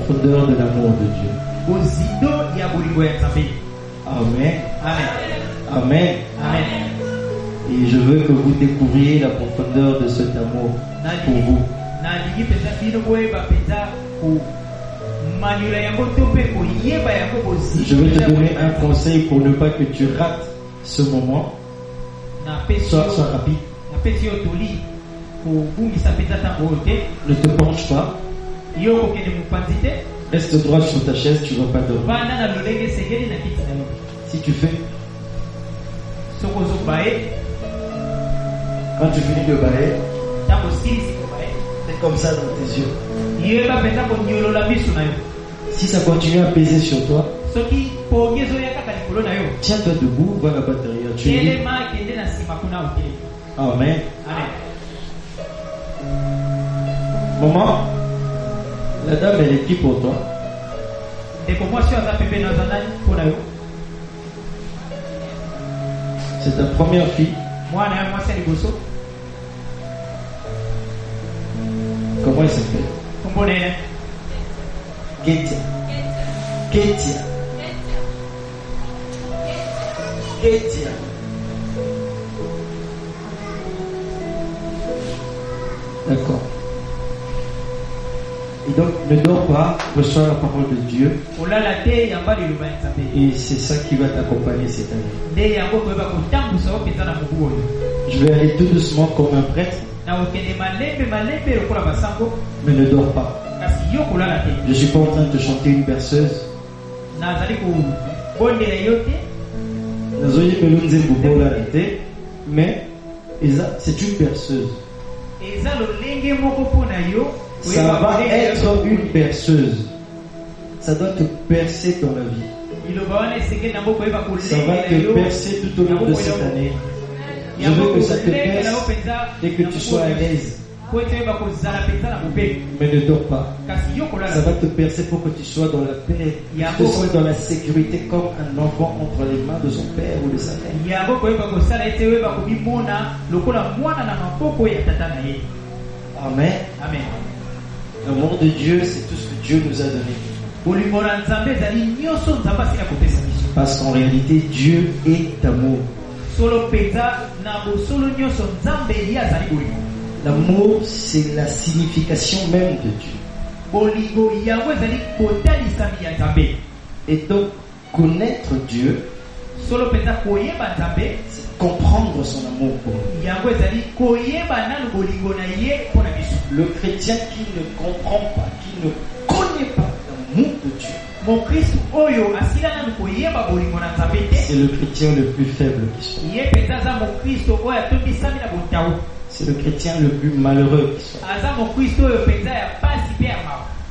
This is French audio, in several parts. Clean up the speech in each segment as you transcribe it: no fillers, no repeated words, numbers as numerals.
profondeur de l'amour de Dieu. Amen. Amen. Amen. Amen. Et je veux que vous découvriez la profondeur de cet amour pour vous. Je vais te donner un conseil pour ne pas que tu rates ce moment. Sois rapide. Ne te penche pas. Reste droit sur ta chaise, tu ne vas pas dormir. Si tu fais, quand tu finis de bailler, c'est comme ça dans tes yeux. Si ça continue à peser sur toi, tiens-toi debout, va là-bas derrière. Tu es libre. Amen. Maman, la dame, elle est qui pour toi? C'est ta première fille. Comment elle s'appelle? Ketia. Ketia. Ketia. D'accord. Et donc, ne dors pas, reçois la parole de Dieu. Et c'est ça qui va t'accompagner cette année. Je vais aller tout doucement comme un prêtre. Mais ne dors pas. Je ne suis pas en train de te chanter une berceuse. Mais c'est une berceuse. Ça va être une berceuse. Ça doit te bercer dans la vie. Ça va te bercer tout au long de cette année. Je veux que ça te berce et que tu sois à l'aise. Mais ne dors pas. Ça va te bercer pour que tu sois dans la paix. Que tu sois dans la sécurité comme un enfant entre les mains de son père ou de sa mère. Amen. Amen. L'amour de Dieu, c'est tout ce que Dieu nous a donné. Parce qu'en réalité, Dieu est amour. L'amour, c'est la signification même de Dieu. Et donc, connaître Dieu, c'est comprendre son amour pour nous. Le chrétien qui ne comprend pas, qui ne connaît pas l'amour de Dieu, c'est le chrétien le plus faible qui soit. C'est le chrétien le plus malheureux qui soit.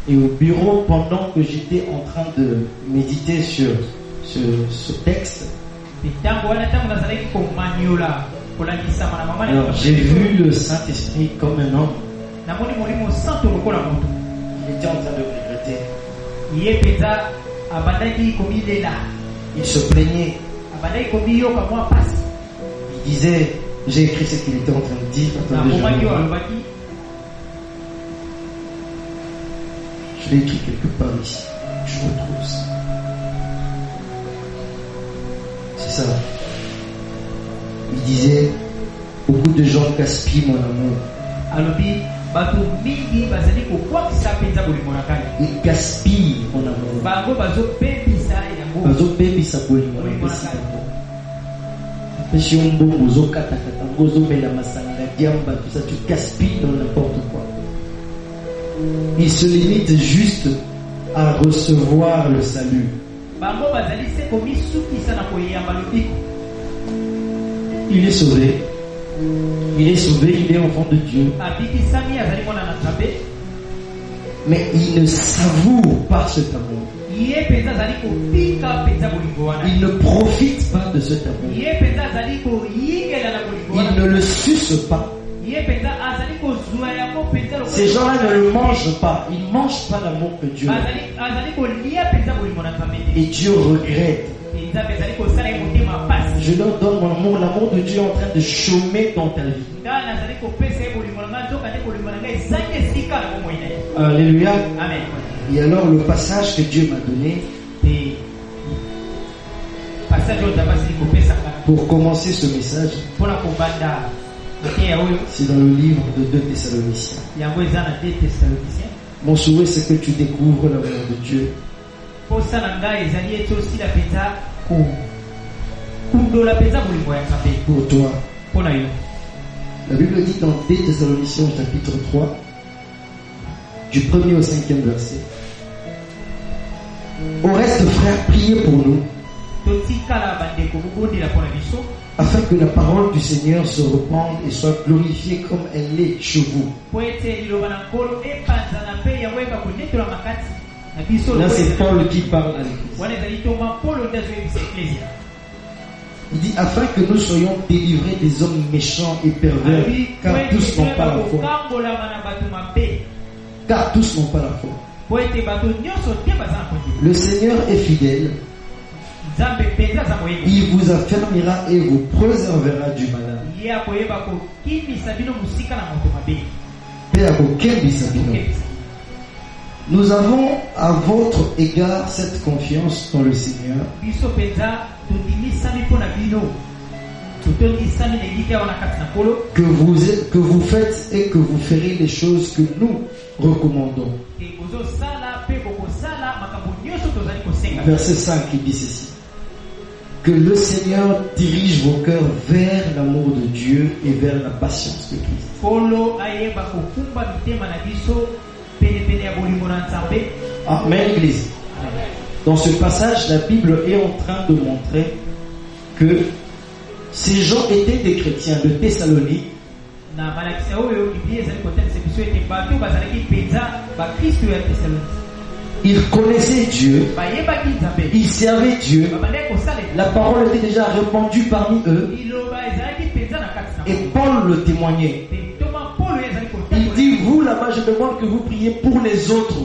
Et au bureau, pendant que j'étais en train de méditer sur ce texte, alors j'ai vu le Saint-Esprit comme un homme. Il était en train de regretter. Il se plaignait. Il disait, j'ai écrit ce qu'il était en train de dire. Attendez, je l'ai écrit quelque part ici. Je retrouve ça. C'est ça. Il disait, beaucoup de gens gaspillent mon amour. Ils gaspillent mon amour. Tu gaspilles dans n'importe quoi. Il se limite juste à recevoir le salut. Il est sauvé. Il est sauvé, il est enfant de Dieu. Mais il ne savoure pas cet amour. Il ne profite pas de cet amour. Il ne le suce pas. Ces gens-là ne le mangent pas. Ils ne mangent pas l'amour que Dieu a. Et Dieu regrette. Je leur donne mon amour. L'amour de Dieu est en train de chômer dans ta vie. Alléluia. Amen. Et alors le passage que Dieu m'a donné pour commencer ce message, c'est dans le livre de 2 Thessaloniciens. Mon souhait, c'est que tu découvres l'amour de Dieu. Pour toi. La Bible dit dans 2 Thessaloniciens chapitre 3, du 1er au 5e verset. Au reste, frères, priez pour nous, afin que la parole du Seigneur se répande et soit glorifiée comme elle l'est chez vous. Là, c'est Paul qui parle à l'église. Il dit, afin que nous soyons délivrés des hommes méchants et pervers, car tous n'ont pas la foi. Car tous n'ont pas la foi. Le Seigneur est fidèle. Il vous affermira et vous préservera du malin. Nous avons à votre égard cette confiance dans le Seigneur, que vous faites et que vous ferez les choses que nous recommandons. Verset 5, il dit ceci: que le Seigneur dirige vos cœurs vers l'amour de Dieu et vers la patience de Christ. Amen, Église. Dans ce passage, la Bible est en train de montrer que ces gens étaient des chrétiens de Thessalonique. Ils connaissaient Dieu, ils servaient Dieu, la parole était déjà répandue parmi eux, et Paul le témoignait. Il dit, vous là-bas, je demande que vous priez pour les autres,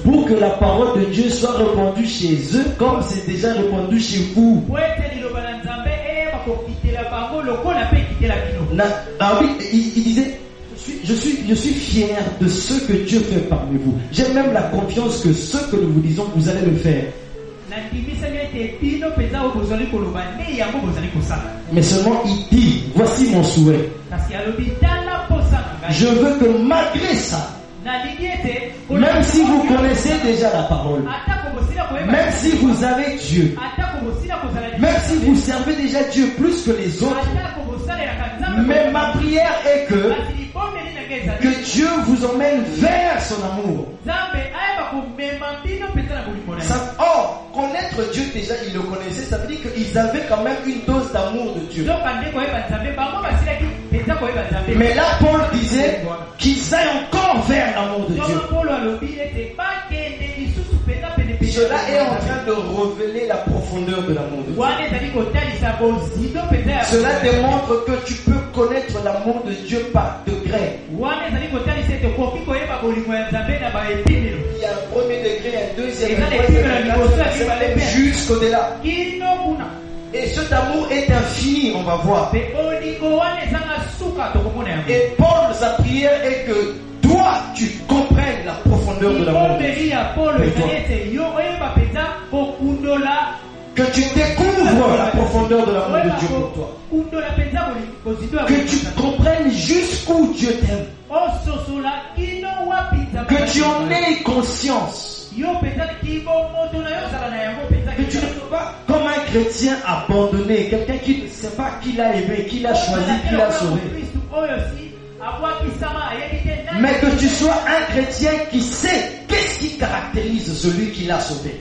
pour que la parole de Dieu soit répandue chez eux comme c'est déjà répandu chez vous. Ah oui, il disait, je suis fier de ce que Dieu fait parmi vous. J'ai même la confiance que ce que nous vous disons, vous allez le faire. Mais seulement il dit, voici mon souhait. Je veux que malgré ça, même si vous connaissez déjà la parole, même si vous avez Dieu, même si vous servez déjà Dieu plus que les autres, mais ma prière est que Dieu vous emmène vers son amour. Or, connaître Dieu déjà, ils le connaissaient, ça veut dire qu'ils avaient quand même une dose d'amour de Dieu. Mais là, Paul disait qu'ils aillent encore vers l'amour de Dieu. Cela est en train de révéler la profondeur de l'amour de Dieu. Cela démontre que tu peux connaître l'amour de Dieu par degré. Il y a un premier degré, un deuxième degré, jusqu'au-delà. Et cet amour est infini, on va voir. Et Paul, sa prière est que toi, tu comprennes la profondeur de l'amour de Dieu. Que tu découvres la profondeur de l'amour de Dieu pour toi. Que tu comprennes jusqu'où Dieu t'aime. Que tu en aies conscience. Que tu ne sois pas comme un chrétien abandonné, quelqu'un qui ne sait pas qui l'a aimé, qui l'a choisi, qui l'a sauvé. Mais que tu sois un chrétien qui sait qu'est-ce qui caractérise celui qui l'a sauvé.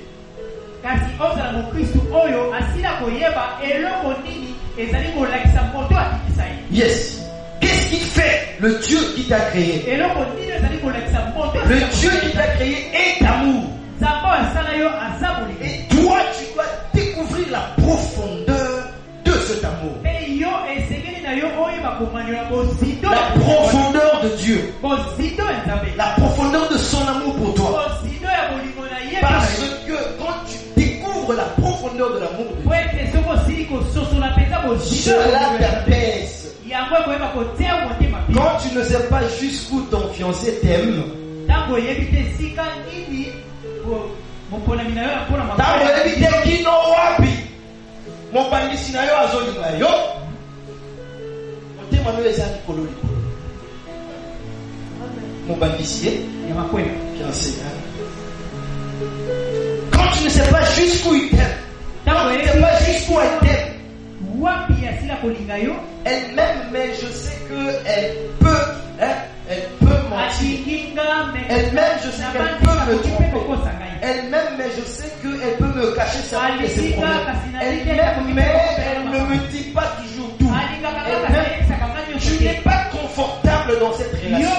Yes. Qu'est-ce qui fait le Dieu qui t'a créé? Le Dieu qui t'a créé est amour. Et toi, tu dois découvrir la profondeur de cet amour. La profondeur de Dieu. La profondeur de son amour pour toi. Parce que quand tu découvres la profondeur de l'amour de Dieu, cela t'apaise. Quand tu ne sais pas jusqu'où ton fiancé t'aime, tango yebi te kino wapi mobandisi na yo azolinga yo motema no eza likolo likolo mobandisi ya makwela fiancé. Quand tu ne sais pas jusqu'où il t'aime, tango tu ne sais pas jusqu'où elle t'aime, elle-même, mais je sais qu'elle peut, elle peut mentir. Elle-même, je sais qu'elle peut me tromper. Elle-même, mais je sais qu'elle peut me cacher ses problèmes. Elle-même, mais elle ne me dit pas toujours tout. Elle-même, tu n'es pas confortable dans cette relation.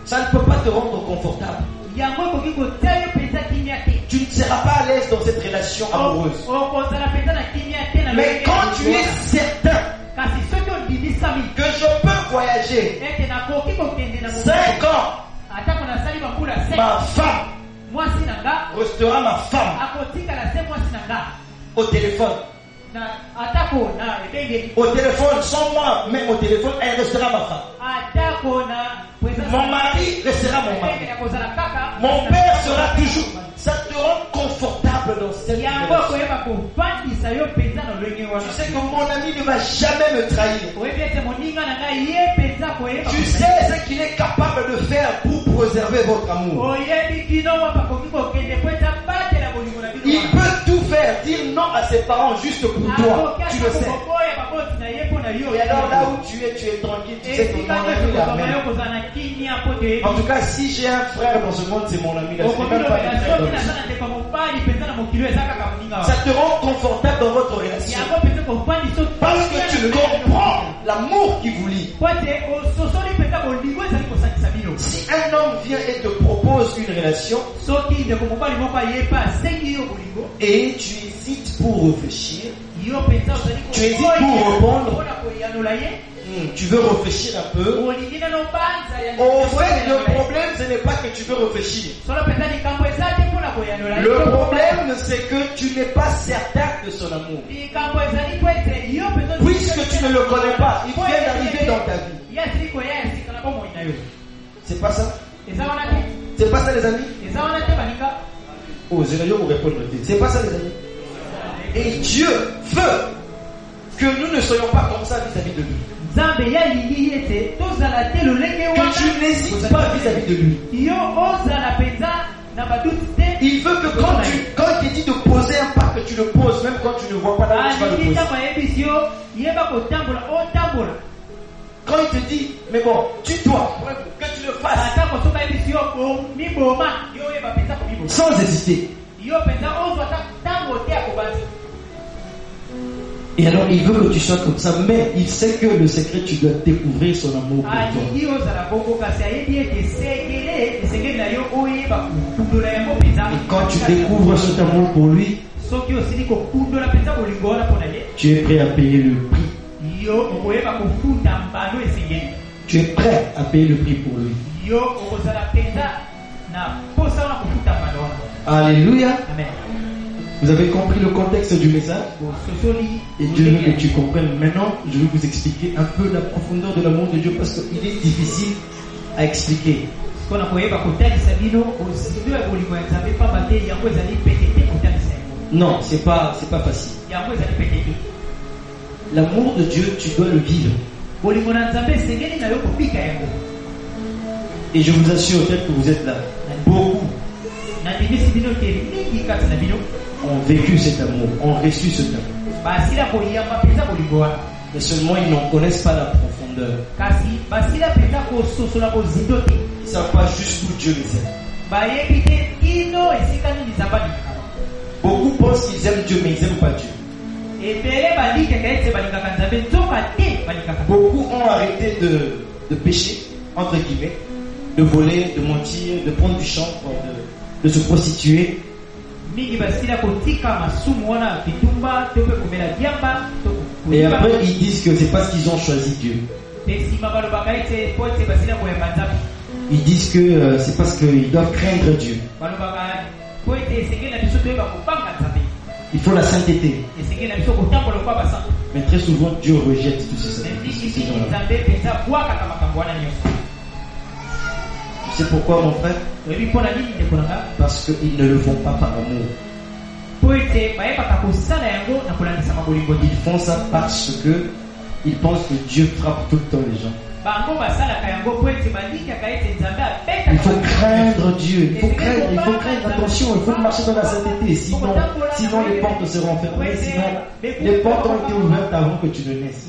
Ça ne peut pas te rendre confortable. Tu ne seras pas à l'aise dans cette relation amoureuse. Mais quand tu es certain que je peux voyager 5 ans, ma femme restera ma femme au téléphone. Au téléphone, sans moi, même au téléphone, elle restera ma femme. Mon mari restera mon mari. Mon père sera toujours. Ça te rend confortable dans cette relation. Tu sais que mon ami ne va jamais me trahir. Tu sais ce qu'il est capable de faire pour préserver votre amour. Il peut tout faire, dire non à ses parents juste pour toi. Tu le sais. Et alors là où tu es tranquille. Tu sais que mon ami l'amène. En tout cas, si j'ai un frère dans ce monde, c'est mon ami. Ça te rend confortable dans votre relation. Parce que tu comprends l'amour qui vous lie. Si un homme vient et te propose une relation et tu hésites pour réfléchir, tu hésites pour répondre, tu veux réfléchir un peu. Au fait, le problème, ce n'est pas que tu veux réfléchir. Le problème, c'est que tu n'es pas certain de son amour. Puisque tu ne le connais pas, il vient d'arriver dans ta vie. C'est pas ça? C'est pas ça, les amis? Oh, je vais vous répondre. C'est pas ça, les amis? Et Dieu veut que nous ne soyons pas comme ça vis-à-vis de lui. Que tu n'hésites pas vis-à-vis de lui. Il veut que quand il te dit de poser un pas, que tu le poses, même quand tu ne vois pas là où tu vas le poser. Quand il te dit, mais bon, tue-toi, que tu le fasses. Sans hésiter. Et alors il veut que tu sois comme ça, mais il sait que le secret, tu dois découvrir son amour pour toi. Et quand tu découvres cet amour pour lui, tu es prêt à payer le prix. Tu es prêt à payer le prix pour lui. Alléluia. Amen. Vous avez compris le contexte du message? Et Dieu veut que tu comprennes. Maintenant, je vais vous expliquer un peu la profondeur de l'amour de Dieu parce qu'il est difficile à expliquer. Non, c'est pas facile. L'amour de Dieu, tu dois le vivre. Et je vous assure, peut-être que vous êtes là. Beaucoup ont vécu cet amour, ont reçu cet amour. Mais seulement ils n'en connaissent pas la profondeur. Ils ne savent pas jusqu'où Dieu les aime. Beaucoup pensent qu'ils aiment Dieu, mais ils n'aiment pas Dieu. Beaucoup ont arrêté de pécher, entre guillemets, de voler, de mentir, de prendre du chanvre, de se prostituer. Et après ils disent que c'est parce qu'ils ont choisi Dieu. Ils disent que c'est parce qu'ils doivent craindre Dieu. Il faut la sainteté. Mais très souvent, Dieu rejette tous ces gens-là. Tu sais pourquoi, mon frère? Parce qu'ils ne le font pas par amour. Ils font ça parce que ils pensent que Dieu frappe tout le temps les gens. Il faut craindre Dieu, il faut craindre, attention, il faut marcher dans la sainteté, sinon les portes seront fermées, sinon les portes ont été ouvertes avant que tu ne naisses.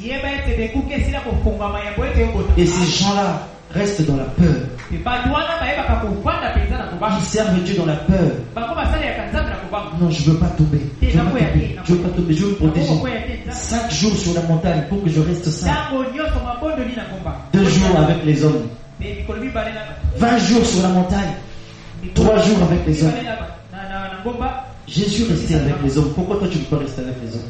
Et ces gens-là restent dans la peur. Ils servent Dieu dans la peur. Non, je ne veux pas tomber. Je veux me protéger. 5 jours sur la montagne pour que je reste sain. 2 jours avec les hommes. 20 jours sur la montagne. 3 jours avec les hommes. Jésus restait avec les hommes. Pourquoi toi tu ne peux pas rester avec les hommes?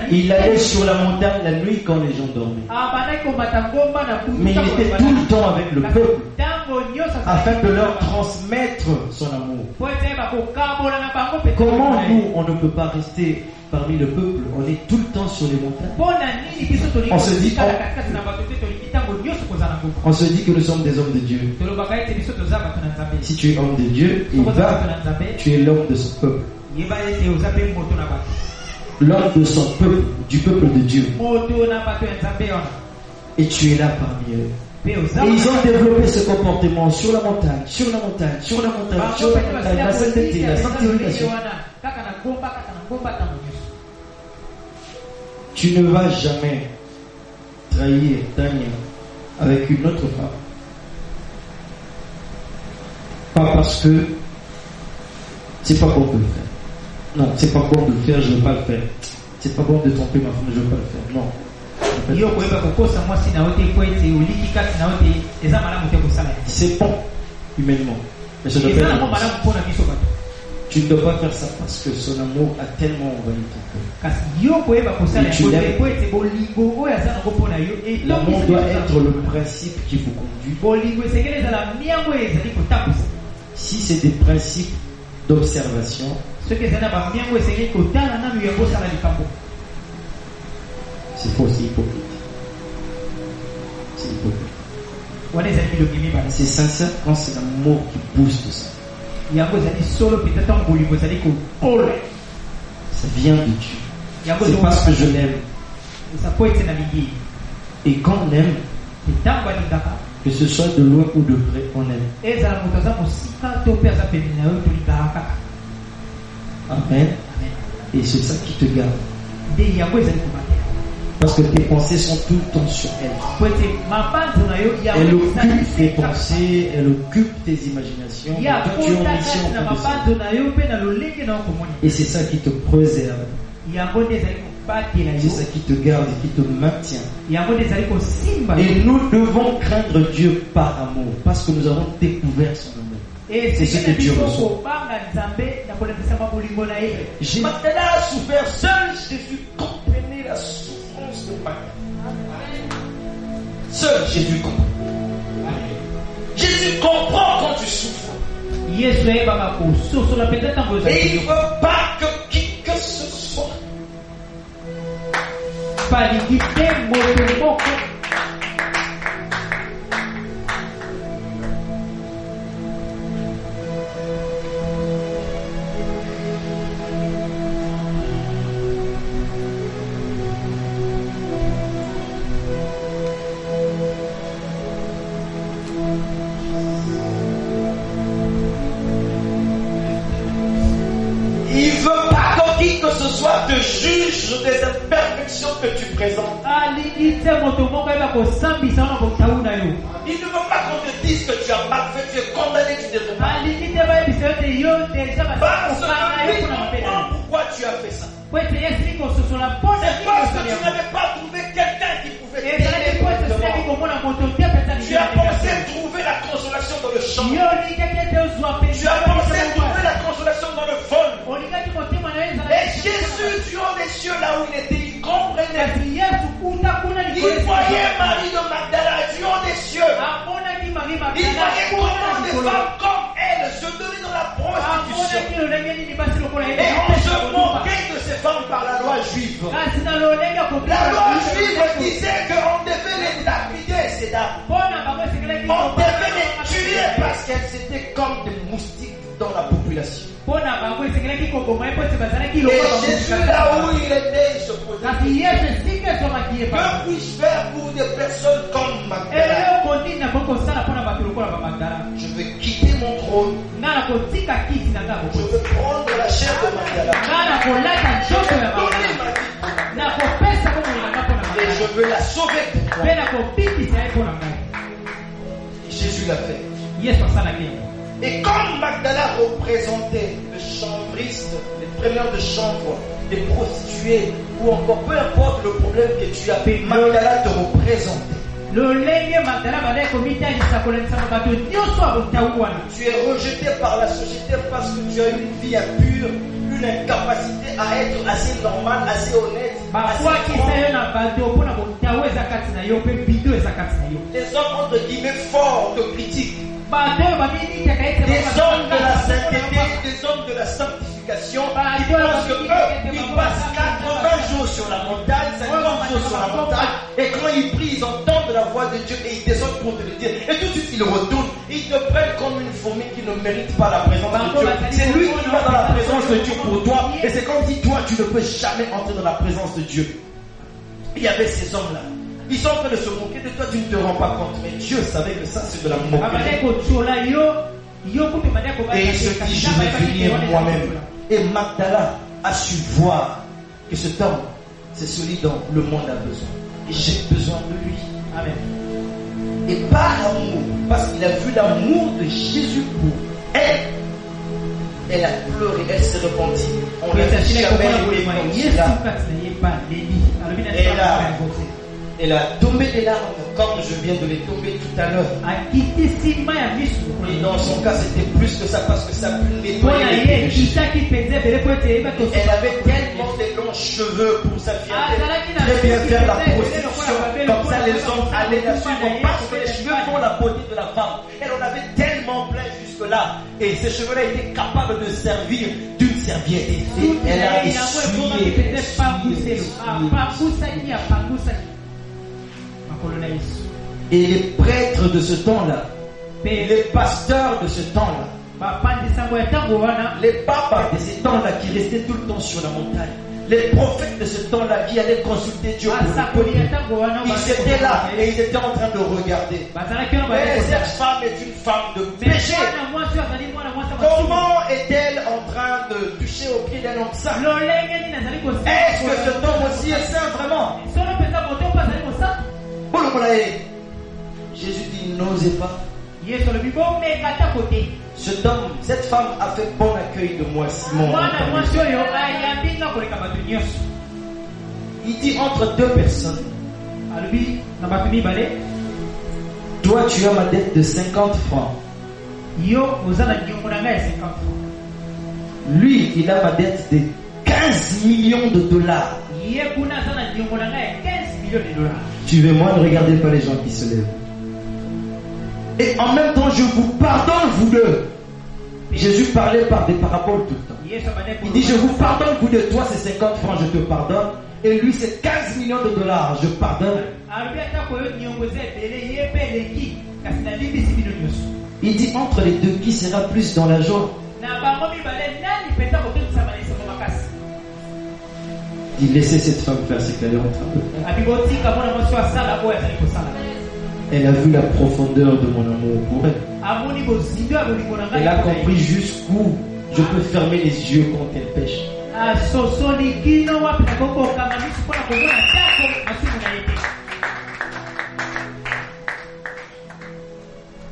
Il allait sur la montagne la nuit quand les gens dormaient. Mais il était tout le temps avec le peuple afin de leur transmettre son amour. Comment nous, on ne peut pas rester parmi le peuple? On est tout le temps sur les montagnes. On se dit que nous sommes des hommes de Dieu. Si tu es homme de Dieu, tu es l'homme de son peuple. L'homme de son peuple, du peuple de Dieu. Et tu es là parmi eux. Et ils ont développé ce comportement sur la montagne, la sainteté, la sanctification. Tu ne vas jamais trahir Daniel avec une autre femme. Pas parce que c'est pas bon de le faire. Non, c'est pas bon de le faire, je ne veux pas le faire. C'est pas bon de tromper ma femme, je ne veux pas le faire. Non. C'est bon humainement, mais ça doit pas. Tu ne dois pas faire ça parce que son amour a tellement envahi ton cœur. Et tu l'aimes. L'amour doit être le principe qui vous conduit. Si c'est des principes d'observation, c'est faux, c'est hypocrite. C'est sincère quand c'est l'amour qui pousse tout ça. Ça vient de Dieu. C'est parce que je l'aime. Et quand on aime, que ce soit de loin ou de près, on aime. Amen. Et c'est ça qui te garde. Parce que tes pensées sont tout le temps sur elle. Elle occupe tes pensées, elle occupe tes imaginations. Toi, tu es en mission. Et c'est ça qui te préserve. C'est ça qui te garde et qui te maintient. Et nous devons craindre Dieu par amour. Parce que nous avons découvert son amour. C'est ce que Dieu reçoit. J'ai souffert seul. Jésus comprenait la souffrance de Pâques. Seul Jésus comprend. Jésus comprend quand tu souffres. Et il ne veut pas que qui que ce soit te juge des imperfections que tu présentes. Il ne veut pas qu'on te dise que tu as mal fait, tu es condamné, tu devrais pas. Parce que lui comprend pourquoi tu as fait ça. C'est parce que tu n'avais pas trouvé quelqu'un qui pouvait t'aider. Tu as pensé trouver la consolation dans le chant. Tu as pensé trouver la consolation dans le vol. Et Jésus, du haut des cieux, là où il était, il comprenait. Il voyait Marie de Magdala, du haut des cieux. Il voyait comment des femmes comme elle se donnaient dans la prostitution. Et on se moquait de ces femmes. hommes par la loi juive. La loi juive disait qu'on devait les lapider, ces dames. On devait les tuer parce qu'elles étaient comme des moustiques dans la population. Et Jésus, là où il était, il se posait. Que puis-je faire pour des personnes comme Magdala? Je vais quitter mon trône. Je veux prendre la chair de Magdala. Je veux donner ma vie. Et je veux la sauver pour toi. Et Jésus l'a fait. Et comme Magdala représentait le chambriste, les preneurs de chambre, les prostituées, ou encore peu importe le problème que tu as, Magdala te représentait. Tu es rejeté par la société parce que tu as une vie impure, une incapacité à être assez normal, assez honnête. Les hommes entre guillemets forts te critiquent. Des hommes de la sainteté, des hommes de la sanctification, qui pensent que eux, ils passent 80 jours sur la montagne, 50 jours sur la montagne, et quand ils prient, ils entendent la voix de Dieu et ils descendent pour te le dire. Et tout de suite, ils retournent, ils te prennent comme une fourmi qui ne mérite pas la présence de Dieu. C'est lui qui va dans la présence de Dieu pour toi, et c'est comme si toi, tu ne peux jamais entrer dans la présence de Dieu. Il y avait ces hommes-là. Ils sont en train de se moquer de toi, tu ne te rends pas compte. Mais Dieu savait que ça, c'est de la moquerie. Et il se dit, je vais venir moi-même. Et Magdala a su voir que cet homme, c'est celui dont le monde a besoin. Et j'ai besoin de lui. Amen. Et par amour, parce qu'il a vu l'amour de Jésus pour elle, elle a pleuré, elle s'est repentie. On l'a jamais aimé comme cela. Elle a tombé des larmes comme je viens de les tomber tout à l'heure. Et dans son cas, c'était plus que ça parce que ça peut nettoyer les péchés. Elle avait tellement de longs cheveux pour sa fiancée. Très bien faire la prostitution. Comme ça, les hommes allaient la suivre parce que les cheveux font la beauté de la femme. Elle en avait tellement plein jusque-là. Et ces cheveux-là étaient capables de servir d'une serviette. Et elle a essuyé. Et les prêtres de ce temps-là, les pasteurs de ce temps-là, les papas de ce temps-là qui restaient tout le temps sur la montagne, les prophètes de ce temps-là qui allaient consulter Dieu pour le peuple, ils étaient là et ils étaient en train de regarder. Mais cette femme est une femme de péché. Comment est-elle en train de toucher au pied d'un homme saint? Est-ce que cet homme aussi est saint vraiment? Jésus dit, n'osez pas. Cet homme, cette femme a fait bon accueil de moi, Simon. Il dit entre deux personnes. Toi, tu as ma dette de 50 francs. Lui, il a ma dette de 15 millions de dollars. Suivez-moi, ne regardez pas les gens qui se lèvent. Et en même temps, je vous pardonne, vous deux. Jésus parlait par des paraboles tout le temps. Il dit, je vous pardonne, vous deux. Toi, c'est 50 francs, je te pardonne. Et lui, c'est 15 millions de dollars, je pardonne. Il dit, entre les deux, qui sera plus dans la joie? Il laissait cette femme faire ce qu'elle est en train de faire. Elle a vu la profondeur de mon amour pour elle. Elle a compris jusqu'où je peux fermer les yeux quand elle pêche.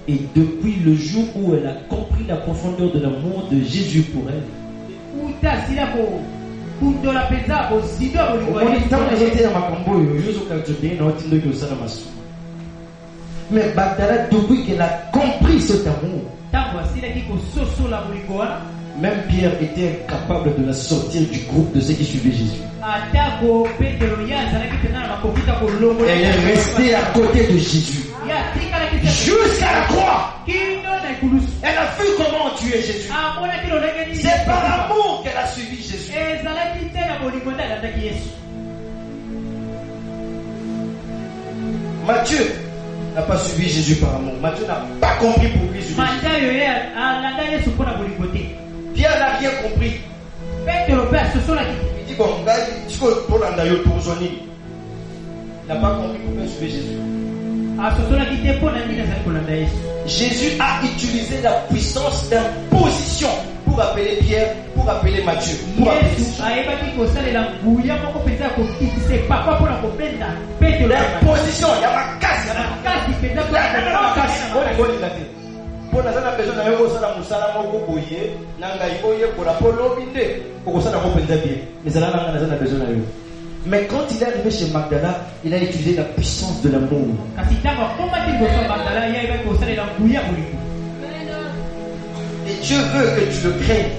Et depuis le jour où elle a compris la profondeur de l'amour de Jésus pour elle, mais Magdala, depuis qu'elle a compris cet amour, même Pierre était incapable de la sortir du groupe de ceux qui suivaient Jésus. Elle est restée à côté de Jésus jusqu'à la croix. Elle a vu comment tu es Jésus. C'est par amour qu'elle a suivi Jésus. Matthieu n'a pas suivi Jésus par amour. Matthieu n'a pas compris pour lui suivre Jésus. Pierre n'a rien compris. Il dit bon, il n'a pas compris pourquoi suivre Jésus. Jésus a utilisé la puissance d'imposition pour appeler Pierre, pour appeler Matthieu. Pour appeler l'imposition, il y a ma casse. Mais quand il est arrivé chez Magdala, il a utilisé la puissance de l'amour. Et Dieu veut que tu le craignes,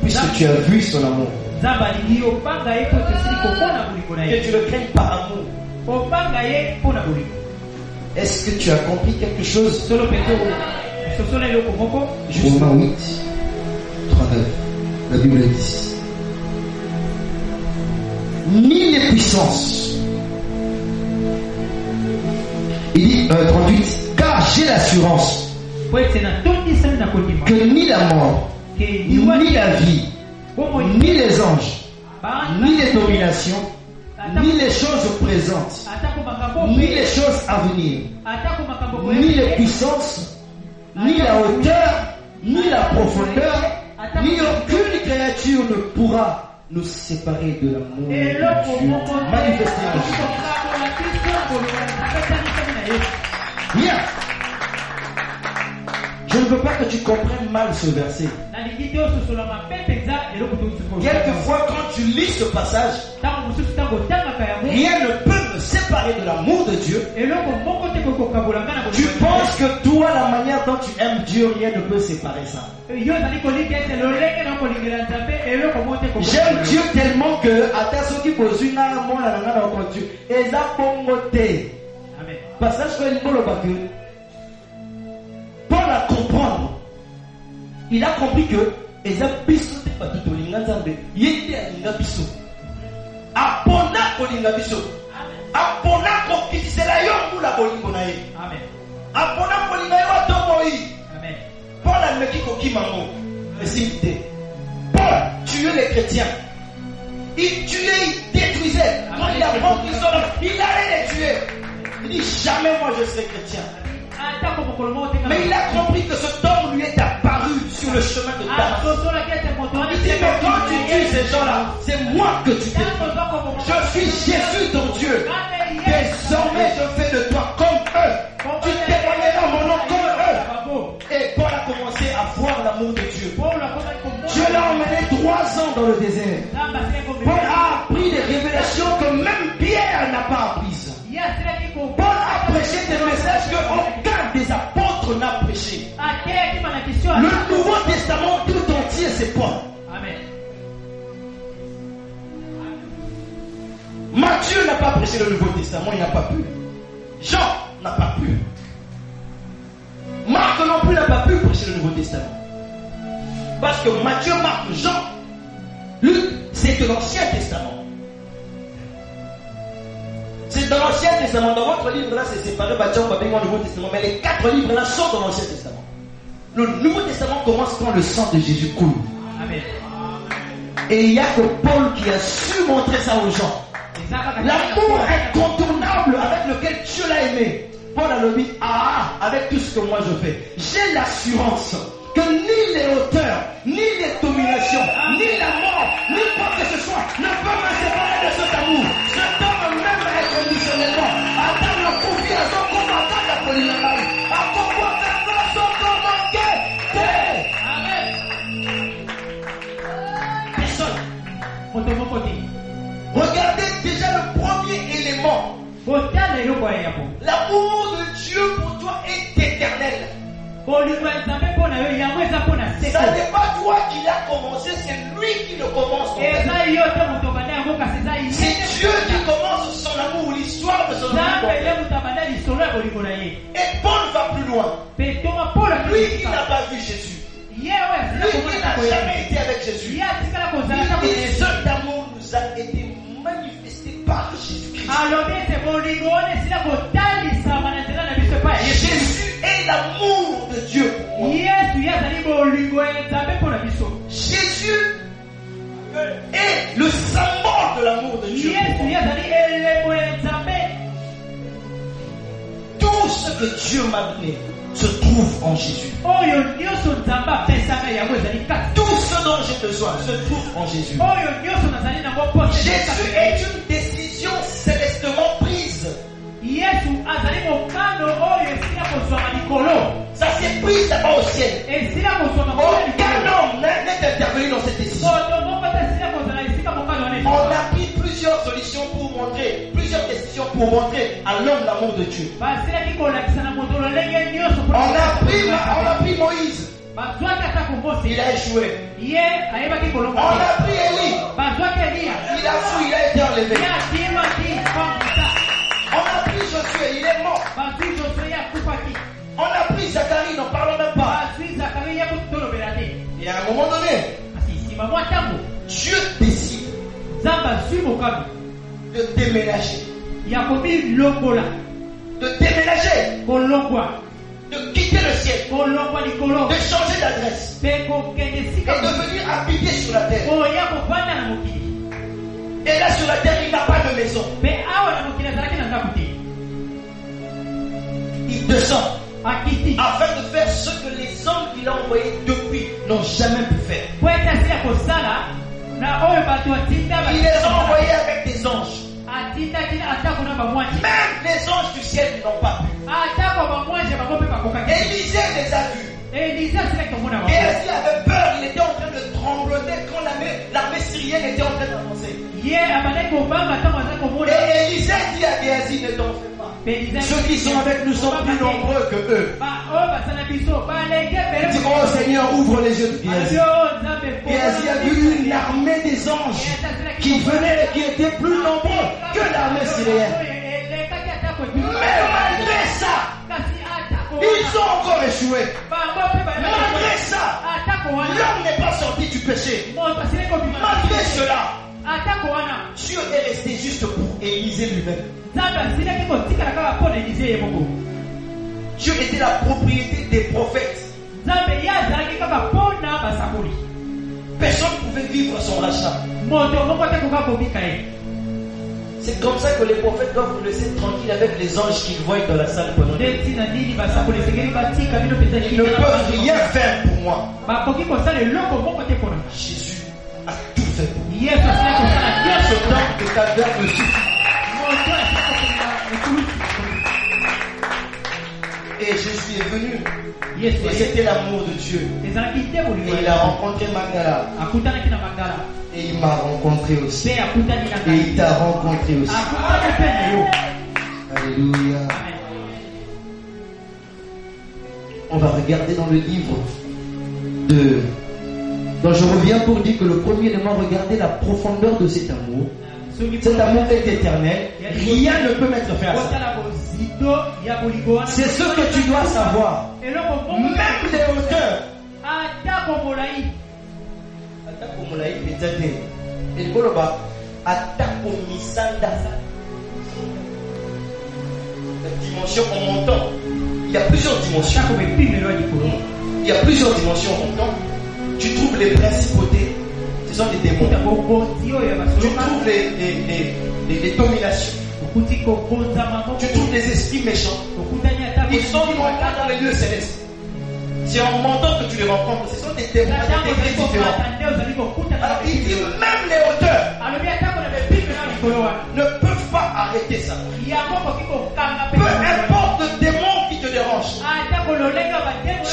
puisque tu as vu son amour. Que tu le craignes par amour. Est-ce que tu as compris quelque chose? Romains 8, 39. La Bible dit: ni les puissances. Il dit 38, car j'ai l'assurance que ni la mort, ni la vie, ni les anges, ni les dominations, ni les choses présentes, ni les choses à venir, ni les puissances, ni la hauteur, ni la profondeur, ni aucune créature ne pourra nous séparer de l'amour de Dieu manifesté en Jésus. Bien. Je ne veux pas que tu comprennes mal ce verset. Quelquefois, quand tu lis ce passage, rien ne peut me séparer de l'amour de Dieu. Tu penses que toi, la manière dont tu aimes Dieu, rien ne peut séparer ça. J'aime Dieu tellement que, à ceux qui posent une arme, et ça passage que Paul a comprendre. Il a compris que eza biso te patu tolinga nzambe yete alinga biso apona kolinga biso apona kokisela yo mbula bolingo na ye apona kolinga yo atomoi Paul a meki kokimango récité. Paul tuait les chrétiens, il tuait, il détruisait. Quand il a compris ça, il allait les tuer. Il dit jamais moi je serai chrétien. Mais il a compris que ce homme lui est apparu sur le chemin de Damas. Il dit mais quand tu tues ces gens-là, c'est moi que tu détruis. Je suis Jésus ton Dieu. Désormais je fais de toi comme eux. Tu témoigneras mon nom comme eux. Et Paul a commencé à voir l'amour de Dieu. Dieu l'a emmené 3 ans dans le désert. Paul a appris des révélations que même Pierre n'a pas apprises. Paul a prêché des messages que aucun des apôtres n'a prêché. Le Nouveau Testament tout entier, c'est Paul. Amen. Matthieu n'a pas prêché le Nouveau Testament, il n'a pas pu. Jean n'a pas pu. Marc non plus n'a pas pu prêcher le Nouveau Testament. Parce que Matthieu, Marc, Jean, Luc, c'est de l'Ancien Testament. C'est dans l'Ancien Testament. Dans votre livre là, c'est séparé par Jean, le Nouveau Testament. Mais les 4 livres là sont dans l'Ancien Testament. Le Nouveau Testament commence quand le sang de Jésus coule. Amen. Et il n'y a que Paul qui a su montrer ça aux gens. L'amour incontournable avec lequel Dieu l'a aimé. Paul a dit, avec tout ce que moi je fais, j'ai l'assurance que ni les hauteurs, ni les dominations, ni la mort, ni quoi que ce soit ne peut me séparer de cet amour. Cet homme même inconditionnellement. Attends la confiance au combattant de la polygamie. À pouvoir faire face au combattant. Amen. Personne. Regardez déjà le premier élément. L'amour de Dieu pour toi est éternel. Ça n'est pas toi qui l'as commencé, c'est lui qui le commence. C'est Dieu qui commence son amour, l'histoire de son amour. Et Paul va plus loin. Lui qui n'a pas vu Jésus. Lui qui n'a jamais été avec Jésus. Il dit, cet amour nous a été par Jésus-Christ. Jésus est l'amour de Dieu pour moi. Jésus est le symbole de l'amour de Dieu pour moi. Tout ce que Dieu m'a donné se trouve en Jésus. Tout ce dont j'ai besoin se trouve en Jésus. Jésus est une décision célestement prise. Ça s'est pris d'abord au ciel. Aucun homme n'est intervenu dans cette décision. On a pris plusieurs solutions pour montrer, plusieurs décisions pour montrer à l'homme l'amour de Dieu. On a pris Moïse. Il a échoué. On a pris Élie. Il a fui, il a été enlevé. On a pris Josué, il est mort. On a pris Zacharie, n'en parlons même pas. Et à un moment donné, Dieu décide de déménager. De déménager. De quitter le ciel. De changer d'adresse. Et de venir habiter sur la terre. Et là sur la terre, il n'a pas de maison. Il descend afin de faire ce que les hommes qu'il a envoyés depuis n'ont jamais pu faire. Il les a envoyés avec des anges. Même les anges du ciel n'ont pas pu. Élisée les a vus. Géasi avait peur, il était en train de trembloter quand l'armée syrienne était en train d'avancer. Et Élisée dit à Géasi, ne t'en fais pas. Ceux qui sont avec nous sont plus nombreux que eux. Il dit, oh Seigneur, ouvre les yeux de Géasi. Géasi a vu une armée des anges qui venaient et qui étaient plus nombreux que l'armée syrienne. Mais malgré ça, ils ont encore échoué. Malgré ça, l'homme n'est pas sorti du péché. Malgré cela, Dieu est resté juste pour Élisée lui-même. Dieu était la propriété des prophètes. Personne ne pouvait vivre son rachat. C'est comme ça que les prophètes doivent vous laisser tranquille avec les anges qu'ils voient dans la salle pendant. Ils ne peuvent rien faire pour moi. Jésus a tout fait pour moi. Ce temps de calvaire me suffit. Et Jésus est venu. Et c'était l'amour de Dieu. Et il a rencontré Magdala. Et il m'a rencontré aussi. Et il t'a rencontré aussi. Alléluia. On va regarder dans le livre de... Donc je reviens pour dire que le premier élément, regardez la profondeur de cet amour. Cet amour est éternel. Rien ne peut mettre fin à ça. C'est ce que tu dois savoir. Même les hauteurs. La dimension en montant. Il y a plusieurs dimensions. Il y a plusieurs dimensions en montant. Tu trouves les principautés. Ce sont des démons. Tu trouves les dominations. Tu trouves les esprits méchants. Ils sont dans les lieux célestes. C'est en montant que tu les rencontres. Ce sont des démons, des degrés différents. Alors il dit même les hauteurs ne peuvent pas arrêter ça. Peu importe le démon qui te dérange,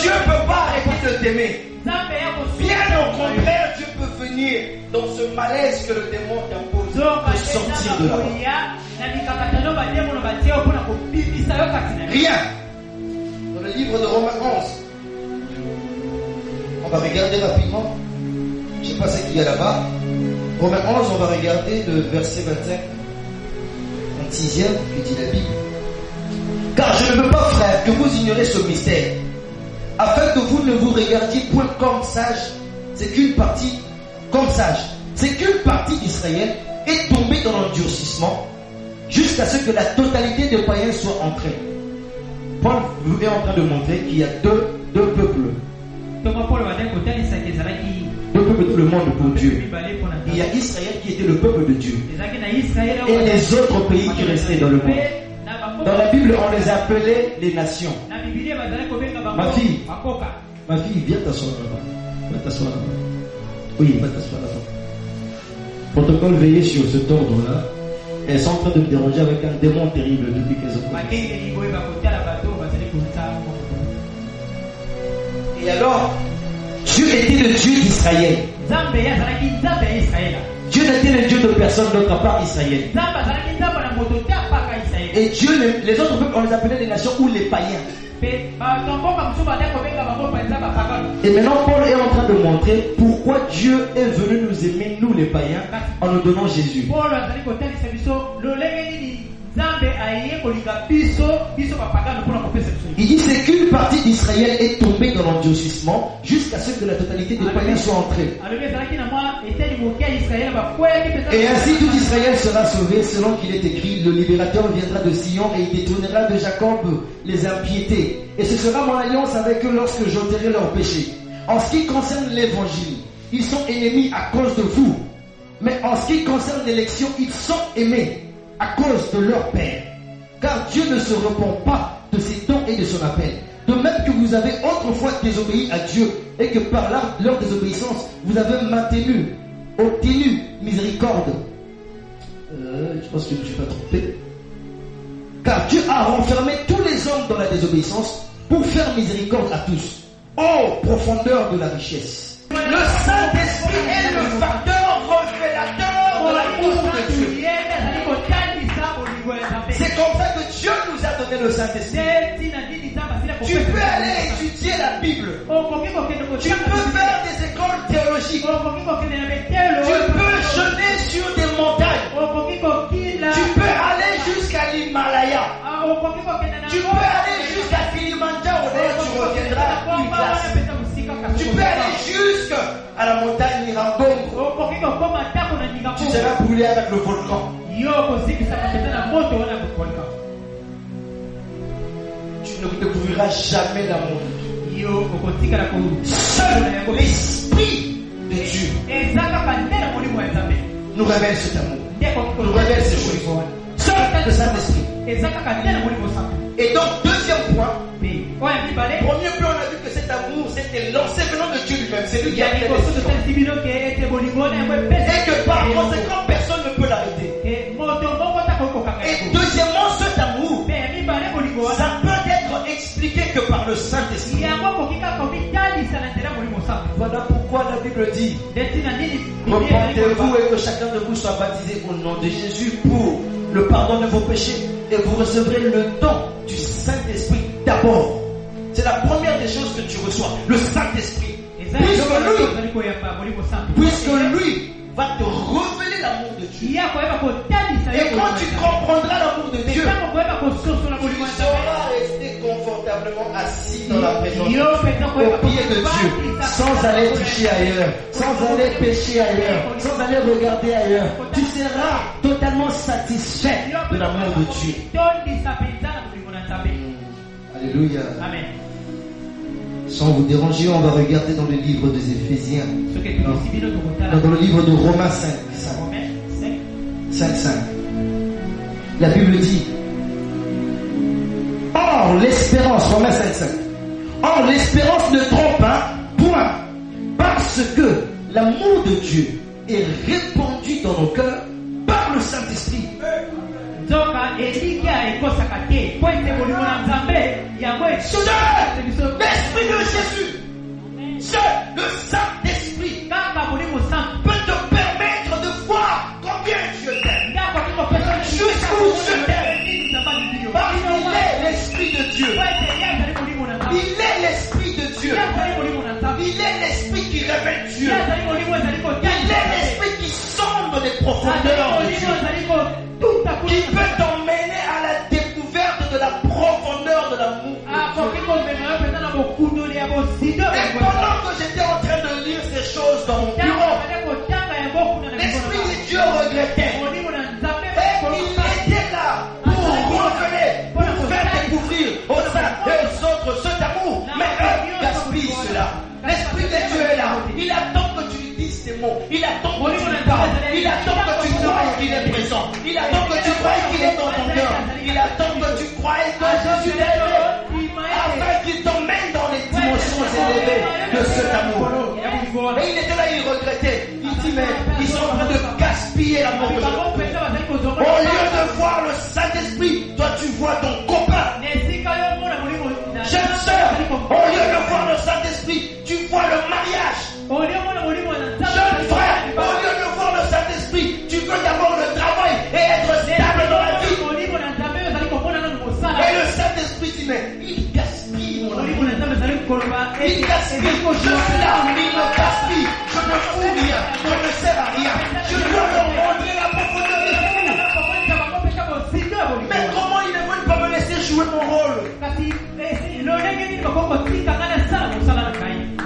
Dieu ne peut pas arrêter de t'aimer. Bien au contraire, Dieu peut venir dans ce malaise que le démon t'impose de sortir de là. Rien. Dans le livre de Romains 11, on va regarder rapidement. Je ne sais pas ce qu'il y a là-bas. Romains 11, on va regarder le verset 25, 26e, que dit la Bible. Car je ne veux pas, frère, que vous ignorez ce mystère, afin que vous ne vous regardiez point comme sages, c'est qu'une partie, comme sages, c'est qu'une partie d'Israël est tombé dans l'endurcissement jusqu'à ce que la totalité des païens soit entrée. Paul est en train de montrer qu'il y a deux peuples. Deux peuples dans le monde pour Dieu. Il y a Israël qui était le peuple de Dieu. Et les autres pays qui restaient dans le monde. Dans la Bible, on les appelait les nations. Ma fille, viens t'asseoir là-bas. Va t'asseoir là-bas. Oui, va t'asseoir là-bas. Protocole, veillez sur cet ordre-là. Elles sont en train de me déranger avec un démon terrible depuis qu'elles ont commencé. Et alors, Dieu était le Dieu d'Israël. Dieu n'était le Dieu de personne d'autre à part Israël. Et Dieu, les autres peuples, on les appelait les nations ou les païens. Et maintenant, Paul est en train de montrer pourquoi Dieu est venu nous aimer, nous les païens, en nous donnant Jésus. Il dit c'est qu'une partie d'Israël est tombée dans l'endurcissement jusqu'à ce que la totalité des païens soit entrée. Et ainsi tout Israël sera sauvé selon qu'il est écrit: le libérateur viendra de Sion et il détournera de Jacob les impiétés. Et ce sera mon alliance avec eux lorsque j'ôterai leurs péchés. En ce qui concerne l'évangile, ils sont ennemis à cause de vous. Mais en ce qui concerne l'élection, ils sont aimés à cause de leur Père. Car Dieu ne se repent pas de ses dons et de son appel. De même que vous avez autrefois désobéi à Dieu et que par leur désobéissance, vous avez obtenu miséricorde. Je pense que je ne suis pas trompé. Car Dieu a renfermé tous les hommes dans la désobéissance pour faire miséricorde à tous. Oh, profondeur de la richesse! Le Saint-Esprit est le facteur révélateur de l'amour de Dieu. C'est comme ça que Dieu nous a donné le Saint-Esprit. Tu peux aller étudier la Bible. Tu peux faire des écoles théologiques. Tu peux jeûner sur des montagnes. Tu peux aller jusqu'à l'Himalaya. Tu peux aller jusqu'à Kilimanjaro. D'ailleurs, tu reviendras plus classe. Tu peux aller jusqu'à la montagne Nirangongo. Tu seras brûlé avec le volcan. Tu ne découvriras jamais l'amour de Dieu. Seul l'Esprit de Dieu nous révèle cet amour, nous révèle ces choses. Seul le Saint-Esprit. Et donc, deuxième point, premier point, on a vu que cet amour, c'était lancé venant de Dieu lui-même. C'est lui qui a fait les choses. Et que par conséquent, personne ne peut l'arrêter. Et deuxièmement, cet amour, ça peut être expliqué que par le Saint-Esprit. Voilà pourquoi la Bible dit: repentez-vous et que chacun de vous soit baptisé au nom de Jésus pour le pardon de vos péchés, et vous recevrez le don du Saint-Esprit d'abord. C'est la première des choses que tu reçois, le Saint-Esprit. Puisque lui va te révéler l'amour de Dieu. Et quand tu comprendras l'amour de Dieu, tu sauras rester confortablement assis dans la présence de Dieu, au pied de Dieu, sans aller toucher ailleurs, sans aller pécher ailleurs, sans aller regarder ailleurs. Tu seras totalement satisfait de l'amour de Dieu. Alléluia. Amen. Sans vous déranger, on va regarder dans le livre des Éphésiens. Dans le livre de Romains 5. La Bible dit: or l'espérance, Romains 5. Or l'espérance ne trompe pas, point, parce que l'amour de Dieu est répandu dans nos cœurs par le Saint-Esprit. L'Esprit de Jésus, seul le Saint-Esprit peut te permettre de voir combien Dieu t'aime, jusqu'où Dieu t'aime, parce qu'il est l'Esprit de Dieu. Il est l'Esprit de Dieu. Il est l'Esprit qui révèle Dieu. Il est l'Esprit qui sonde les profondeurs de Dieu, qui peut t'emmener à la découverte de la profondeur de l'amour. Et pendant que j'étais en train de lire ces choses dans mon bureau, l'Esprit de Dieu regrettait Il attend que tu croies qu'il est présent. Il attend que tu croies qu'il est dans ton cœur. Il attend que tu croies que Jésus est aimé afin qu'il t'emmène dans les dimensions élevées de cet amour. Et il était là, il regrettait. Il dit, mais ils sont en train de gaspiller l'amour de Dieu. Au lieu de voir le Saint-Esprit, toi tu vois ton copain. Jeune sœur, au lieu de voir le Saint-Esprit, tu vois le mariage. Jeune frère, au lieu de voir le Saint-Esprit, tu veux d'abord le travail et être stable dans la vie. Et le Saint-Esprit dit, mais il gaspille mon amour. Il gaspille. Je suis là, il me gaspille. Je ne fous rien, je ne sers à rien. Je dois leur montrer la profondeur des fous. Mais comment ils ne veulent pas me laisser jouer mon rôle?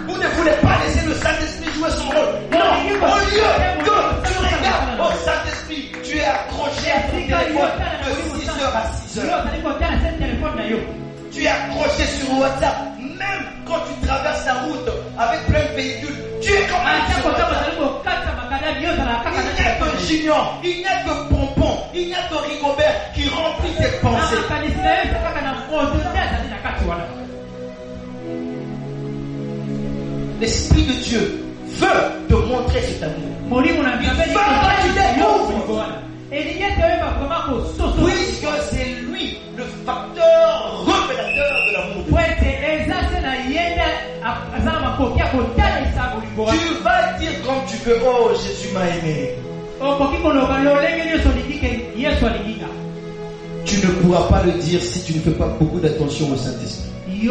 Vous ne voulez pas laisser le Saint-Esprit jouer son rôle. Non, au lieu que tu regardes au Saint-Esprit, tu es accroché à ton téléphone de 6h à 6h. Tu es accroché sur WhatsApp. Même quand tu traverses la route avec plein de véhicules, tu es comme un sur WhatsApp. Il n'y a que Junior, il n'y a que Pompon, il n'y a que Rigobert qui remplit tes pensées. L'Esprit de Dieu veut te montrer cet amour. Il veut que tu découvres. Puisque c'est lui le facteur révélateur de l'amour de Dieu. Tu vas dire comme tu veux, oh Jésus m'a aimé. Tu ne pourras pas le dire si tu ne fais pas beaucoup d'attention au Saint-Esprit. Le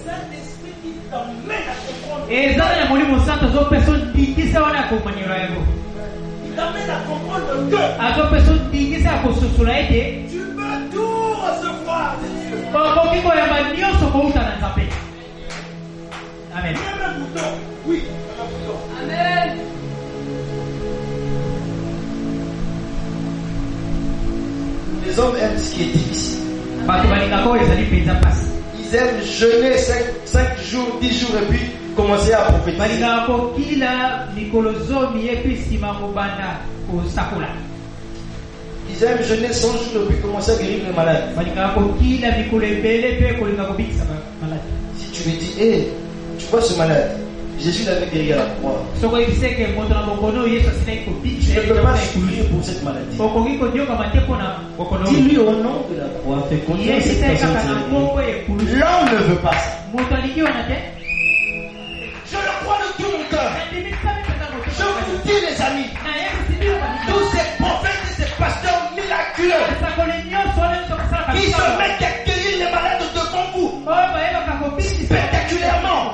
Saint-Esprit qui t'emmène à comprendre. Il t'amène à comprendre que tu veux tout recevoir de Dieu. Amen. Oui. Amen. Les hommes aiment ce qui est difficile. Ils aiment jeûner 5 jours, 10 jours et puis commencer à prophétiser. Ils aiment jeûner 100 jours et puis commencer à guérir les malades. Si tu lui dis, hé, tu vois ce malade, Jésus l'avait guéri à la croix. Tu ne peux pas souffrir pour cette maladie. Dis-lui au nom de la croix, fais confiance à cette personne. L'homme ne veut pas ça. Je le crois de tout mon cœur. Je vous dis les amis, tous ces prophètes et ces pasteurs miraculeux qui se mettent à guérir les malades devant vous spectaculairement,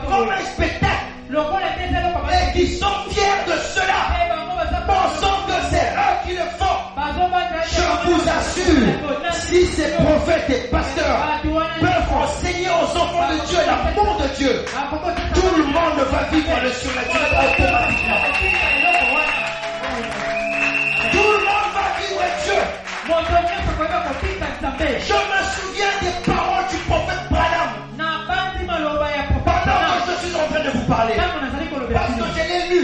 comme un spectacle, et qui sont fiers de cela, pensant que c'est eux qui le font. Je vous assure, si ces prophètes et pasteurs peuvent enseigner aux enfants de Dieu l'amour de Dieu, tout le monde va vivre le surnaturel automatiquement. Tout le monde va vivre Dieu. Je me souviens des paroles du prophète Branham pendant que je suis en train de vous parler, parce que je l'ai lu.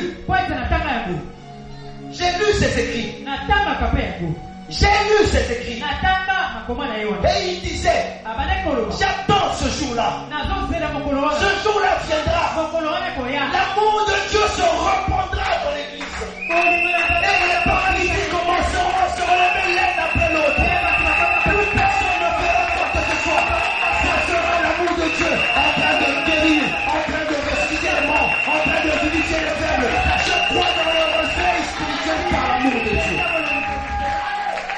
J'ai lu ses écrits. J'ai lu ses écrits. Et il disait, j'attends ce jour-là. Ce jour-là viendra. L'amour de Dieu se répandra dans l'église. Et les paralysés commenceront à se relever l'un après l'autre. Plus personne ne fera quoi que ce soit. Ça sera l'amour de Dieu en train de guérir, en train de ressusciter les morts, en train de vivifier les faibles. Je crois dans le réveil spirituel par l'amour de Dieu.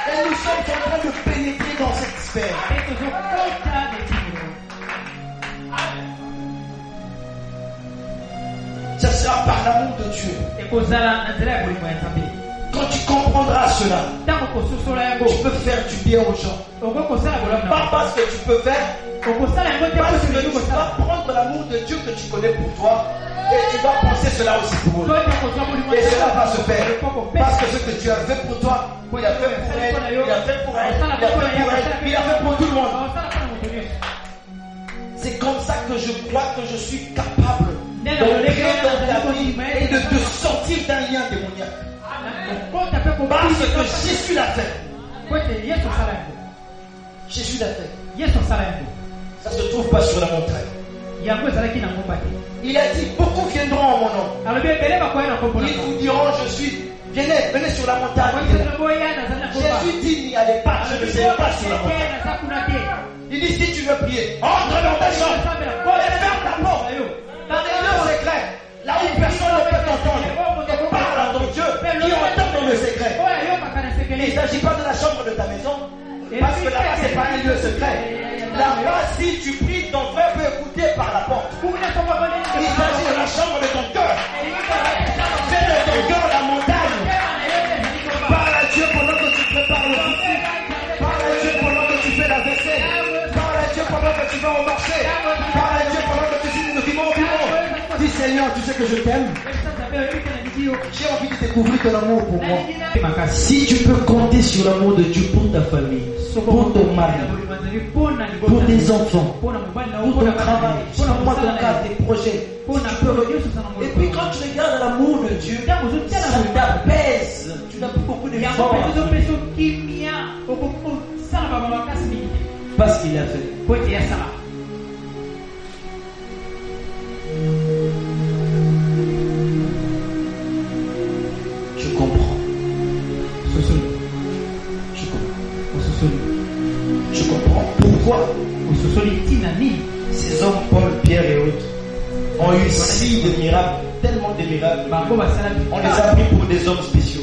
Et nous sommes en train de pénétrer dans cette sphère. Ça sera par l'amour de Dieu. Quand tu comprendras cela, tu peux faire du bien aux gens. Pas parce que tu peux faire, parce que tu vas prendre l'amour de Dieu que tu connais pour toi et tu vas penser cela aussi pour eux. Et cela va se faire. Parce que ce que tu as fait pour toi, il a fait pour elle, il a fait pour elle, il a fait pour elle, il a fait pour tout le monde. C'est comme ça que je crois que je suis capable de d'entrer dans ta vie et de te sortir d'un lien démoniaque. Parce que Jésus l'a fait. Jésus l'a fait. Ça ne se trouve pas sur la montagne. Il a dit, beaucoup viendront en mon nom. Ils vous diront, venez sur la montagne. Jésus dit, n'y allez pas, je ne serai pas sur la montagne. Il dit, si tu veux prier, entre dans ta chambre et ferme ta porte. Dans des lieux secrets, là où personne ne peut t'entendre, et parle à ton Dieu qui entend dans le secret. Il ne s'agit pas de la chambre de ta maison, parce que là-bas, ce n'est pas un lieu secret. Là-bas, si tu pries, ton frère peut écouter par la porte. Il s'agit de la chambre de ton cœur. Fais de ton cœur la montagne. Parle à Dieu pendant que tu prépares le futur. Parle à Dieu pendant que tu fais la vaisselle. Parle à Dieu pendant que tu vas au marché. Parle à Dieu pendant que tu signes le document au bureau. Dis Seigneur, tu sais que je t'aime. J'ai envie de découvrir ton amour pour moi. Si tu peux compter sur l'amour de Dieu pour ta famille, pour ton mari, pour tes enfants, pour ton travail, pour ton cas, tes projets, et puis quand tu regardes l'amour de Dieu, ça t'apaise. Tu n'as plus beaucoup de force. Parce qu'il a fait. Je comprends. Je comprends pourquoi ces hommes, Paul, Pierre et autres, ont eu si de miracles, tellement de miracles. On les a pris pour des hommes spéciaux.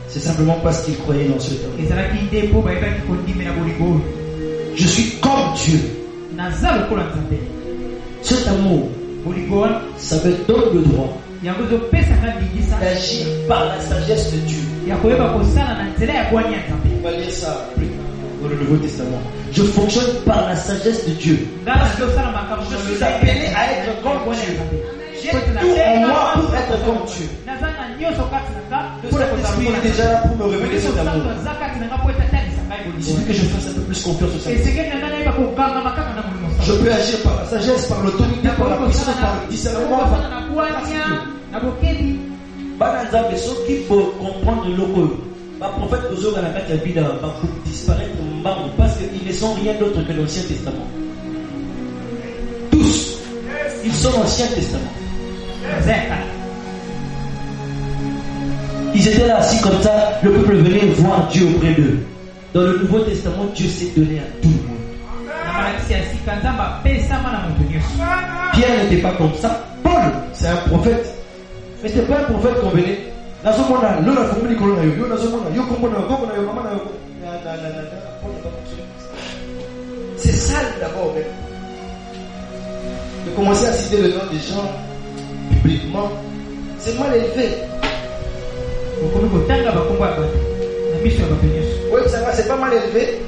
C'est simplement parce qu'ils croyaient dans ce temps. Je suis comme Dieu. Cet amour, ça me donne le droit d'agir par la sagesse de Dieu. On va lire ça plus tard dans le Nouveau Testament. Je fonctionne par la sagesse de Dieu. Parce que je suis appelé à être comme Dieu. J'ai tout en moi pour être comme Dieu. Le Saint-Esprit est déjà là pour me révéler cet amour. Il suffit que je fasse un peu plus confiance au Saint-Esprit. Je peux agir par la sagesse, par l'autorité, par la puissance, par le discernement. Ceux qui faut comprendre le prophète Ozo disparaître parce qu'ils ne sont rien d'autre que l'Ancien Testament. Tous, ils sont l'Ancien Testament. Ils étaient là assis comme ça, le peuple venait voir Dieu auprès d'eux. Dans le Nouveau Testament, Dieu s'est donné à tout le monde. Pierre n'était pas comme ça. Paul, c'est un prophète. Mais ce n'est pas un prophète qu'on venait. C'est sale d'abord. De commencer à citer le nom des gens publiquement, c'est mal élevé. Oui, ça va, c'est pas mal élevé.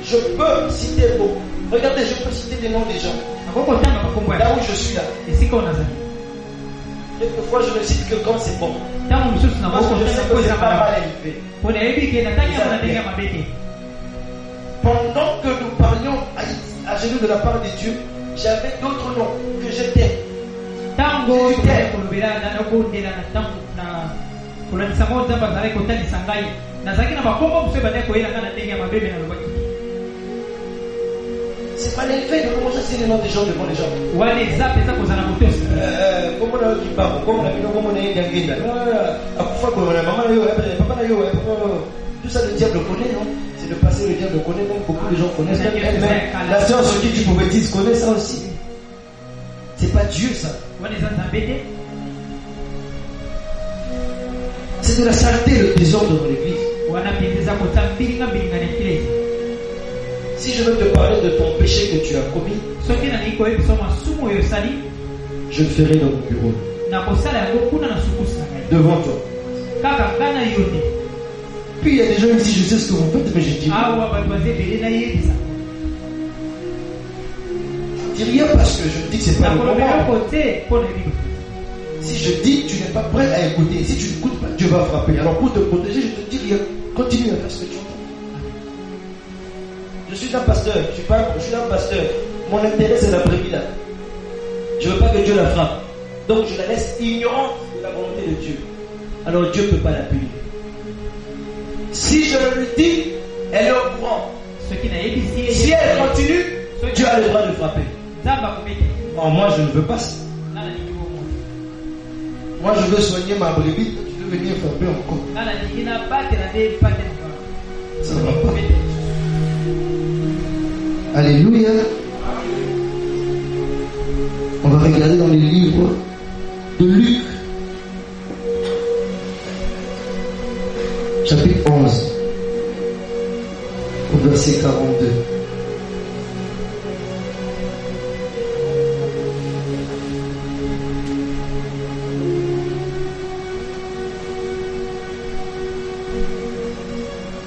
Je peux citer beaucoup. Regardez, je peux citer des noms des gens. Là où je suis là. Quelquefois, je ne cite que quand c'est bon. Parce que je sais que c'est pas mal élevé. Pendant que nous parlions à genoux de la part de Dieu, j'avais d'autres noms que j'étais. C'est pas l'élevé de commencer à citer les noms des gens devant les gens. Tout ça, le diable connaît, non? C'est le passé, le diable connaît, même beaucoup de gens connaissent. Même la sœur sur qui tu prophétises connaît ça aussi. C'est pas Dieu, ça. C'est de la saleté, le désordre dans l'église. Si je veux te parler de ton péché que tu as commis, je le ferai dans mon bureau. Devant toi. Puis il y a des gens ici, je sais ce que vous faites, mais je dis rien. Je dis rien parce que je dis que c'est pas le moment. Si je dis que tu n'es pas prêt à écouter, si tu n'écoutes pas, Dieu va frapper. Alors pour te protéger, je te dis rien. Continue à faire ce que tu entends. Je suis un pasteur, je suis un pasteur. Mon intérêt c'est la brebis là. Je ne veux pas que Dieu la frappe. Donc je la laisse ignorante de la volonté de Dieu. Alors Dieu ne peut pas la punir. Si je le lui dis, elle est au courant. Si elle continue, Dieu a le droit de frapper. Oh, moi je ne veux pas ça. Moi je veux soigner ma brebis, tu veux venir frapper encore. Ça ne va pas. Alléluia. On va regarder dans les livres de Luc, chapitre 11, au verset 42.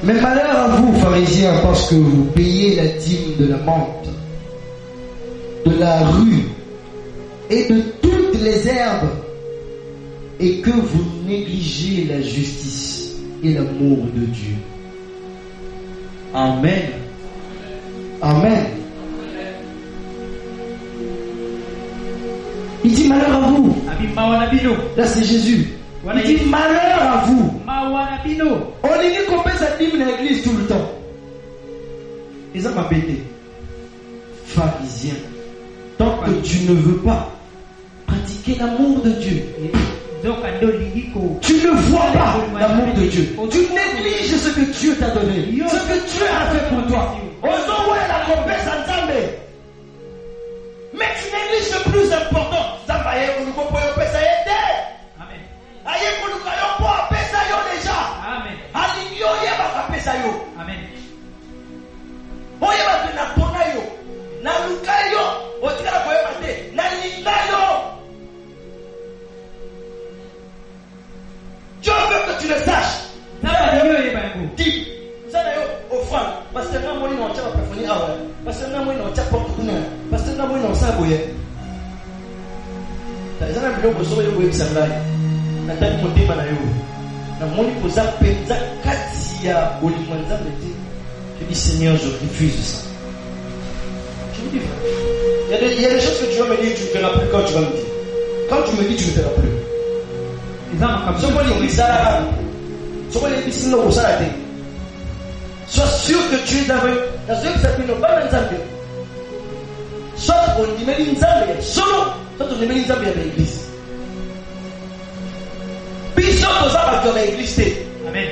Mais malheur à vous, pharisiens, parce que vous payez la dîme de la menthe, de la rue et de toutes les herbes, et que vous négligez la justice et l'amour de Dieu. Amen. Amen. Il dit malheur à vous. Là c'est Jésus. Il dit malheur à vous. On dit qu'on paie sa dîme dans l'église tout le temps. Ils ont m'appelé pharisien. Tant que tu ne veux pas pratiquer l'amour de Dieu, tu ne vois pas l'amour de Dieu. Tu négliges ce que Dieu t'a donné, ce que Dieu a fait pour toi. Mais tu négliges le plus important. Amen. Dieu veut que tu le saches. Dis, ça d'ailleurs, offrande. Parce que nous, on tient à plafonner. Parce que nous, on tient à porter. Parce que nous, on s'en va. T'as déjà un billet pour sauver le web samedi. N'attends pas de manayo. Na moni posa penza kati ya bolimwanza meti. Je dis Seigneur, je refuse ça. Je vous dis frère. Il y a des choses que tu vas me dire, tu ne feras plus quand tu vas me dire. Quand tu me dis, tu ne feras plus. Sois sûr que tu es dans ce qui s'appelle le Baba Nzambe. Soit on dit mais Nzambe solo, soit on dit mais Nzambe avec l'église. Biso toza ba to l'église. Amen.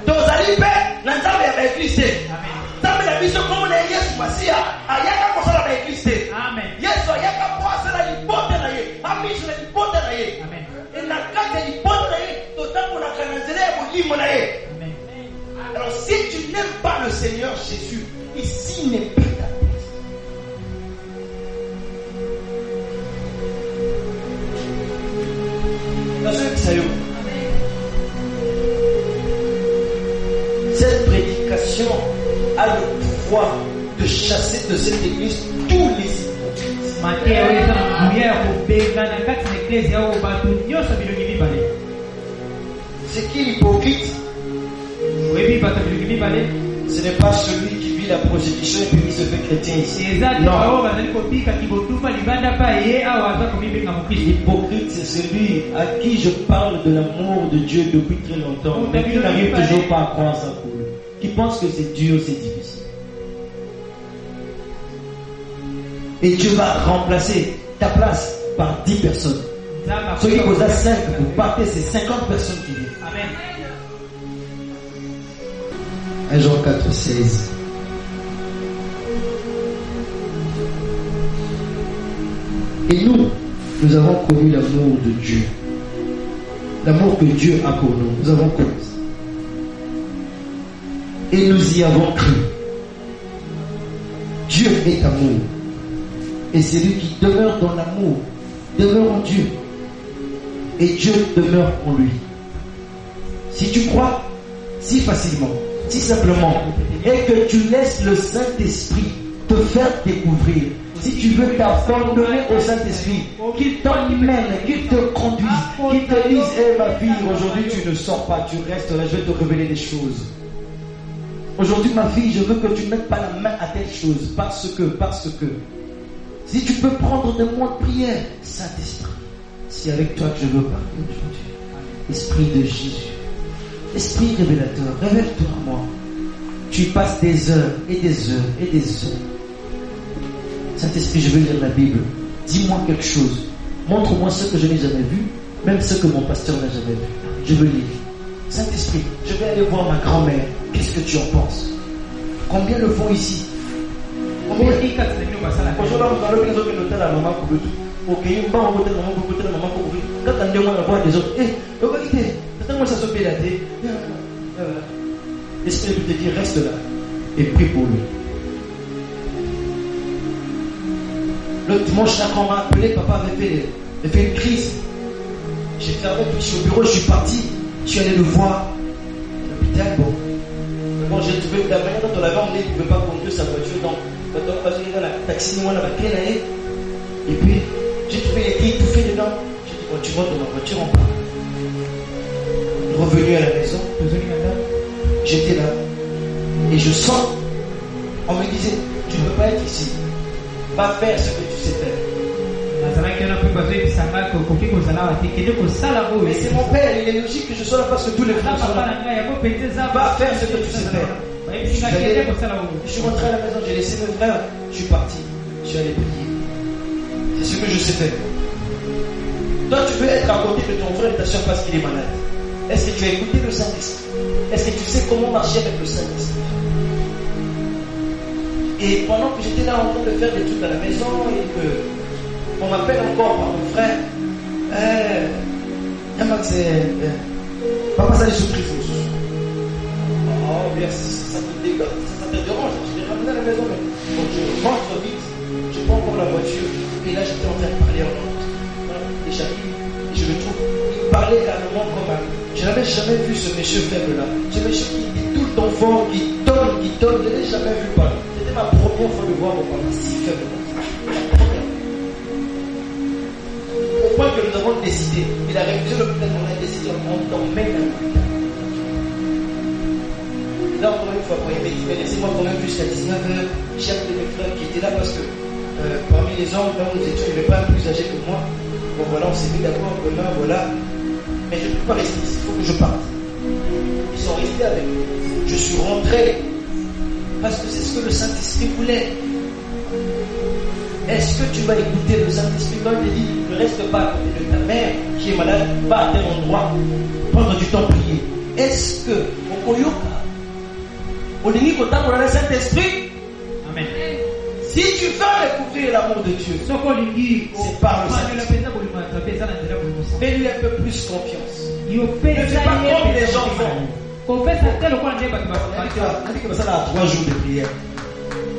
Toza lipe na Nzambe avec l'église. Amen. Nzambe na biso comme na Yesu Masia, ayaka ko sala avec l'église. Amen. Yesu ayaka ko sala lipote na ye, amiso na lipote na ye. Amen. Et na kaka lipote na ye, totango na kanazele bolimo na ye. Alors si tu n'aimes pas le Seigneur Jésus, ici n'est pas ta place. Cette prédication a le pouvoir de chasser de cette église tous les hypocrites. C'est qui l'hypocrite? Ce n'est pas celui qui vit la prostitution et puis il se fait chrétien ici. Non. L'hypocrite, c'est celui à qui je parle de l'amour de Dieu depuis très longtemps, mais qui n'arrive toujours pas à croire ça pour lui. Qui pense que c'est dur, c'est difficile. Et Dieu va remplacer ta place par 10 personnes. Ceux qui vous a 5, vous partez, c'est 50 personnes qui viennent. Amen. 1 Jean 4, 16. Et nous avons connu l'amour de Dieu. L'amour que Dieu a pour nous. Nous avons connu ça. Et nous y avons cru. Dieu est amour. Et celui qui demeure dans l'amour demeure en Dieu. Et Dieu demeure en lui. Si tu crois si facilement, si simplement, et que tu laisses le Saint-Esprit te faire découvrir, si tu veux t'abandonner au Saint-Esprit, qu'il t'emmène, qu'il te conduise, qu'il te dise, ma fille, aujourd'hui tu ne sors pas, tu restes là, je vais te révéler des choses. Aujourd'hui, ma fille, je veux que tu ne mettes pas la main à telle chose. Parce que. Si tu peux prendre des mots de prière, Saint-Esprit, c'est avec toi que je veux parler aujourd'hui. Esprit de Jésus. Esprit révélateur, révèle-toi à moi. Tu passes des heures et des heures et des heures. Saint-Esprit, je veux lire la Bible. Dis-moi quelque chose. Montre-moi ce que je n'ai jamais vu, même ce que mon pasteur n'a jamais vu. Je veux lire. Saint-Esprit, je vais aller voir ma grand-mère. Qu'est-ce que tu en penses? Combien le font ici? Combien? L'Esprit te dit reste là et prie pour lui. Le dimanche là, quand on m'a appelé, papa avait fait une crise. J'ai fermé, puis je suis au bureau, je suis parti, je suis allé le voir à l'hôpital. Bon, j'ai trouvé la manière dont on l'avait emmené, il ne pouvait pas conduire sa voiture, donc parce qu'il y a la taxi, moi, la clé là, et puis j'ai trouvé les clés étouffées dedans. J'ai dit, bon, tu montes dans ma voiture, on part. Revenu à la maison, j'étais là, et je sens, on me disait, tu ne peux pas être ici, va faire ce que tu sais faire. Mais c'est mon père, il est logique que je sois là parce que tous les frères sont là. Va faire ce que tu sais faire. Je suis rentré à la maison, j'ai laissé mes frères, je suis parti, je suis allé prier. C'est ce que je sais faire. Toi, tu veux être à côté de ton frère et ta soeur parce qu'il est malade. Est-ce que tu as écouté le Saint-Esprit? Est-ce que tu sais comment marcher avec le Saint-Esprit? Et pendant que j'étais là en train de faire des trucs à la maison et que on m'appelle encore par mon frère, papa, ça les surprises. Oh, bien, ça te dérange. Je l'ai ramené à la maison, mais donc je rentre vite, je prends encore la voiture, et là j'étais en train de parler en langue. Et je le trouve, il parlait calmement comme un. Je n'avais jamais vu ce monsieur faible-là. Ce monsieur qui dit tout le temps fort, qui donne, je ne l'ai jamais vu parler. C'était ma première fois de voir mon papa si faiblement. Au point que nous avons décidé, il a révisé le plan, on a décidé, on t'emmène à l'hôpital. Là, encore une fois, il m'a dit, mais laissez-moi quand même jusqu'à 19h. Chaque de mes frères qui était là parce que parmi les hommes, là où nous étions, il n'y avait pas un plus âgé que moi. Bon, voilà, on s'est mis d'accord, demain, voilà. Mais je ne peux pas rester ici, il faut que je parte. Ils sont restés avec moi. Je suis rentré parce que c'est ce que le Saint-Esprit voulait. Est-ce que tu vas écouter le Saint-Esprit quand il te dit ne reste pas à côté de ta mère qui est malade, va à tel endroit, prendre du temps prier? Est-ce que au Koyoka, au Lini Kota pour le Saint-Esprit? Amen. Si tu veux découvrir l'amour de Dieu, c'est par le Saint-Esprit. Fais-lui un peu plus confiance. Ne fais pas comme les gens font. Ça a 3 jours de prière.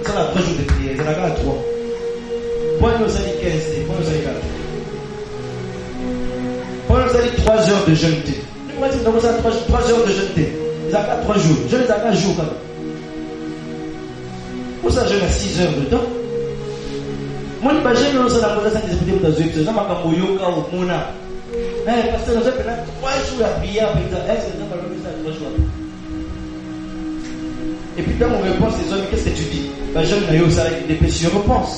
Ça a 3 jours de prière. Ça a 3. Point nous a dit 15. Point nous a dit 4. Point nous a dit 3 heures de jeûneté. Nous avons dit 3 heures de jeûneté. Ils ont 3 jours. Je les ai 4 jours quand même. Pour ça, je mets 6 heures de temps. Moi, je ne sais pas si je suis en train parce que nous avons 3 jours à prier. Et puis, quand on répond à ces hommes, qu'est-ce que tu dis? Je repense.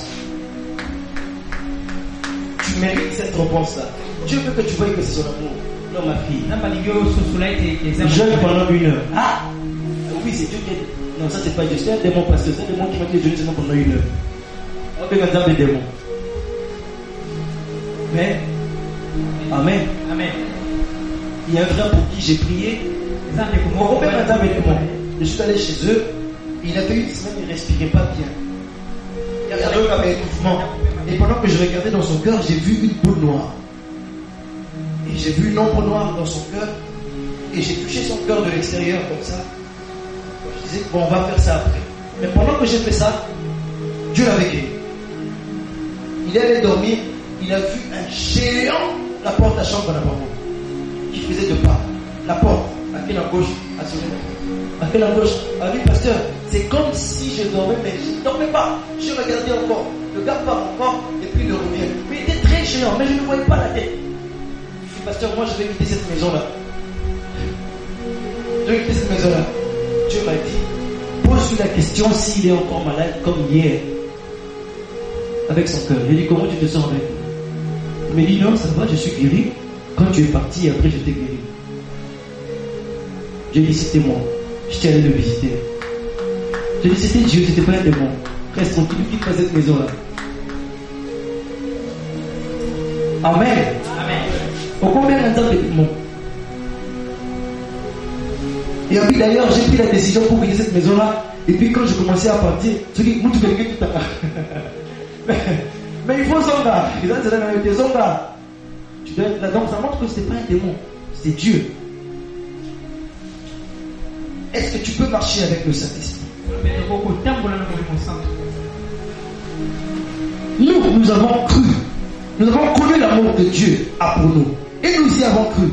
Tu mérites cette réponse-là. Dieu veut que tu vois que c'est son amour. Non, ma fille. Jeûne pendant 1 heure. Ah oui, c'est Dieu qui est. Non, ça c'est pas Dieu. C'est un démon parce que c'est un démon qui m'a dit jeûner pendant 1 heure. On peut mettre des démons. Mais, Amen. Amen. Il y a un frère pour qui j'ai prié. Je suis allé chez eux. Il a fait 1 semaine, il ne respirait pas bien. Il y avait un étouffement. Et pendant que je regardais dans son cœur, j'ai vu une boule noire. Et j'ai vu une ombre noire dans son cœur. Et j'ai touché son cœur de l'extérieur comme ça. Je disais, bon, on va faire ça après. Mais pendant que j'ai fait ça, Dieu l'avait guéri. Il allait dormir, il a vu un géant, la porte de la chambre d'Abraham, qui faisait 2 pas. La porte, à quelle gauche, à ce moment. À quelle gauche, à lui, pasteur, c'est comme si je dormais, mais je ne dormais pas. Je regardais encore. Le gars part encore, et puis il revient. Mais il était très géant, mais je ne voyais pas la tête. Je dis, pasteur, moi je vais quitter cette maison-là. Je vais quitter cette maison-là. Dieu m'a dit, pose la question s'il est encore malade comme hier. Avec son cœur. Il dit, comment tu te sens avec? Il me dit, non, ça va, je suis guéri. Quand tu es parti, après je t'ai guéri. J'ai dit, c'était moi. Je t'ai allé le visiter. J'ai dit, c'était Dieu, c'était pas un démon. Reste tranquille, quitte pas cette maison-là. Amen. Amen. Au combien de temps de démons? Et puis d'ailleurs, j'ai pris la décision pour quitter cette maison-là. Et puis quand je commençais à partir, je dis, moi tu fais tout à l'heure. Mais il faut Zonga. Ils ont dit Zonga. Tu dois être là. Donc ça montre que ce n'est pas un démon, c'est Dieu. Est-ce que tu peux marcher avec le Saint-Esprit? Nous avons cru. Nous avons connu l'amour de Dieu pour nous. Et nous y avons cru.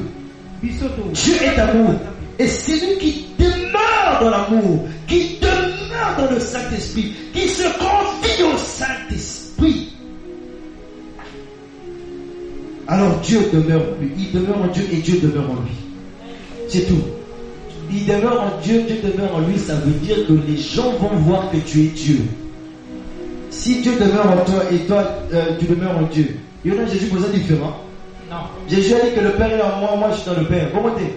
Dieu est amour. Et celui qui demeure dans l'amour, qui demeure dans le Saint-Esprit, qui se confie au Saint-Esprit, alors Dieu demeure en lui. Il demeure en Dieu et Dieu demeure en lui. C'est tout. Il demeure en Dieu, Dieu demeure en lui, ça veut dire que les gens vont voir que tu es Dieu. Si Dieu demeure en toi et toi tu demeures en Dieu, il y en a Jésus posé différent. Non. Jésus a dit que le Père est en moi, moi je suis dans le Père. Comment t'es?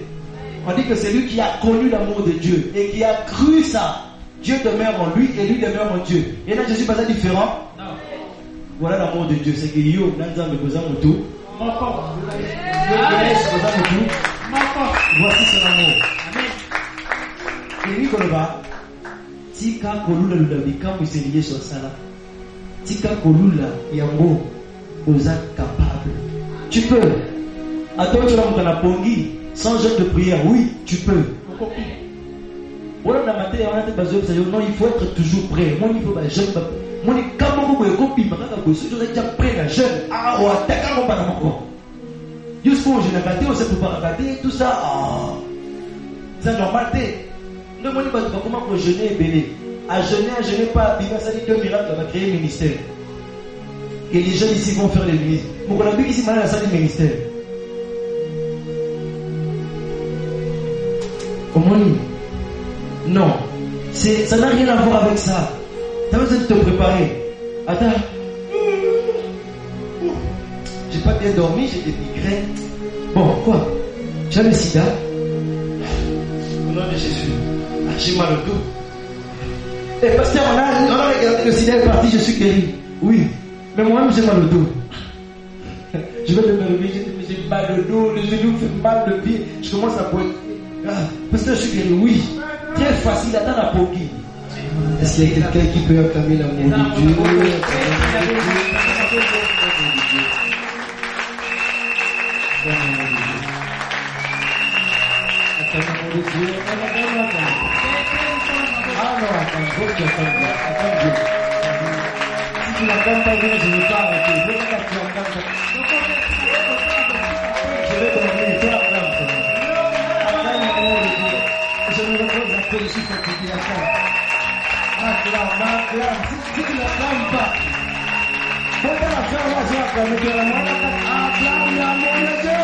On dit que c'est lui qui a connu l'amour de Dieu et qui a cru ça. Dieu demeure en lui et lui demeure en Dieu. Il y en a Jésus pas différent. Non. Voilà l'amour de Dieu. C'est que yo, Nanzam de Bozam tout. Voici son amour. Et lui, Koloba, Tika Kolula Lulabika, vous s'est lié sur ça là. Tika Kolula, Yango, vous êtes capable. Tu peux. Attends, tu vas me la pongi. Sans jeûne de prière, oui, tu peux. Non, il faut être toujours prêt. Moi, il faut que jeûne. Moi, quand je suis déjà prêt à jeûne. Ah, ouais, t'as pas jusqu'au je n'ai pas on sait pas rater, tout ça. C'est normal. Non, moi, je ne sais pas comment jeûner et béler. À jeûner pas. Ça dit que miracle va créer un ministère. Et les jeunes ici vont faire les ministres. Mon collègue ici, maintenant, la salle du ministère. Non, ça n'a rien à voir avec ça. Tu as besoin de te préparer. Attends. J'ai pas bien dormi, j'ai des migraines. Bon, quoi? Tu as le sida? Au nom de Jésus. J'ai mal au dos. Eh, pasteur, on a regardé le sida est parti, je suis guéri. Oui, mais moi-même j'ai mal au dos. Je vais me lever, j'ai mal au dos, le genou fait mal, le pied. Je commence à boiter. Parce que je suis guéri, oui. Très facile, attends la pogie. Est-ce qu'il y a quelqu'un qui peut acclamer l'amour de Dieu? Ah non, attends, si tu n'attends pas, je ne vais pas arrêter. Je vais demander, fais la flamme. Je me repose un peu, je suis fatigué à ça. Acclame. Si tu n'acclames pas, faut pas la faire, moi je vais acclamer. Acclame l'amour de Dieu.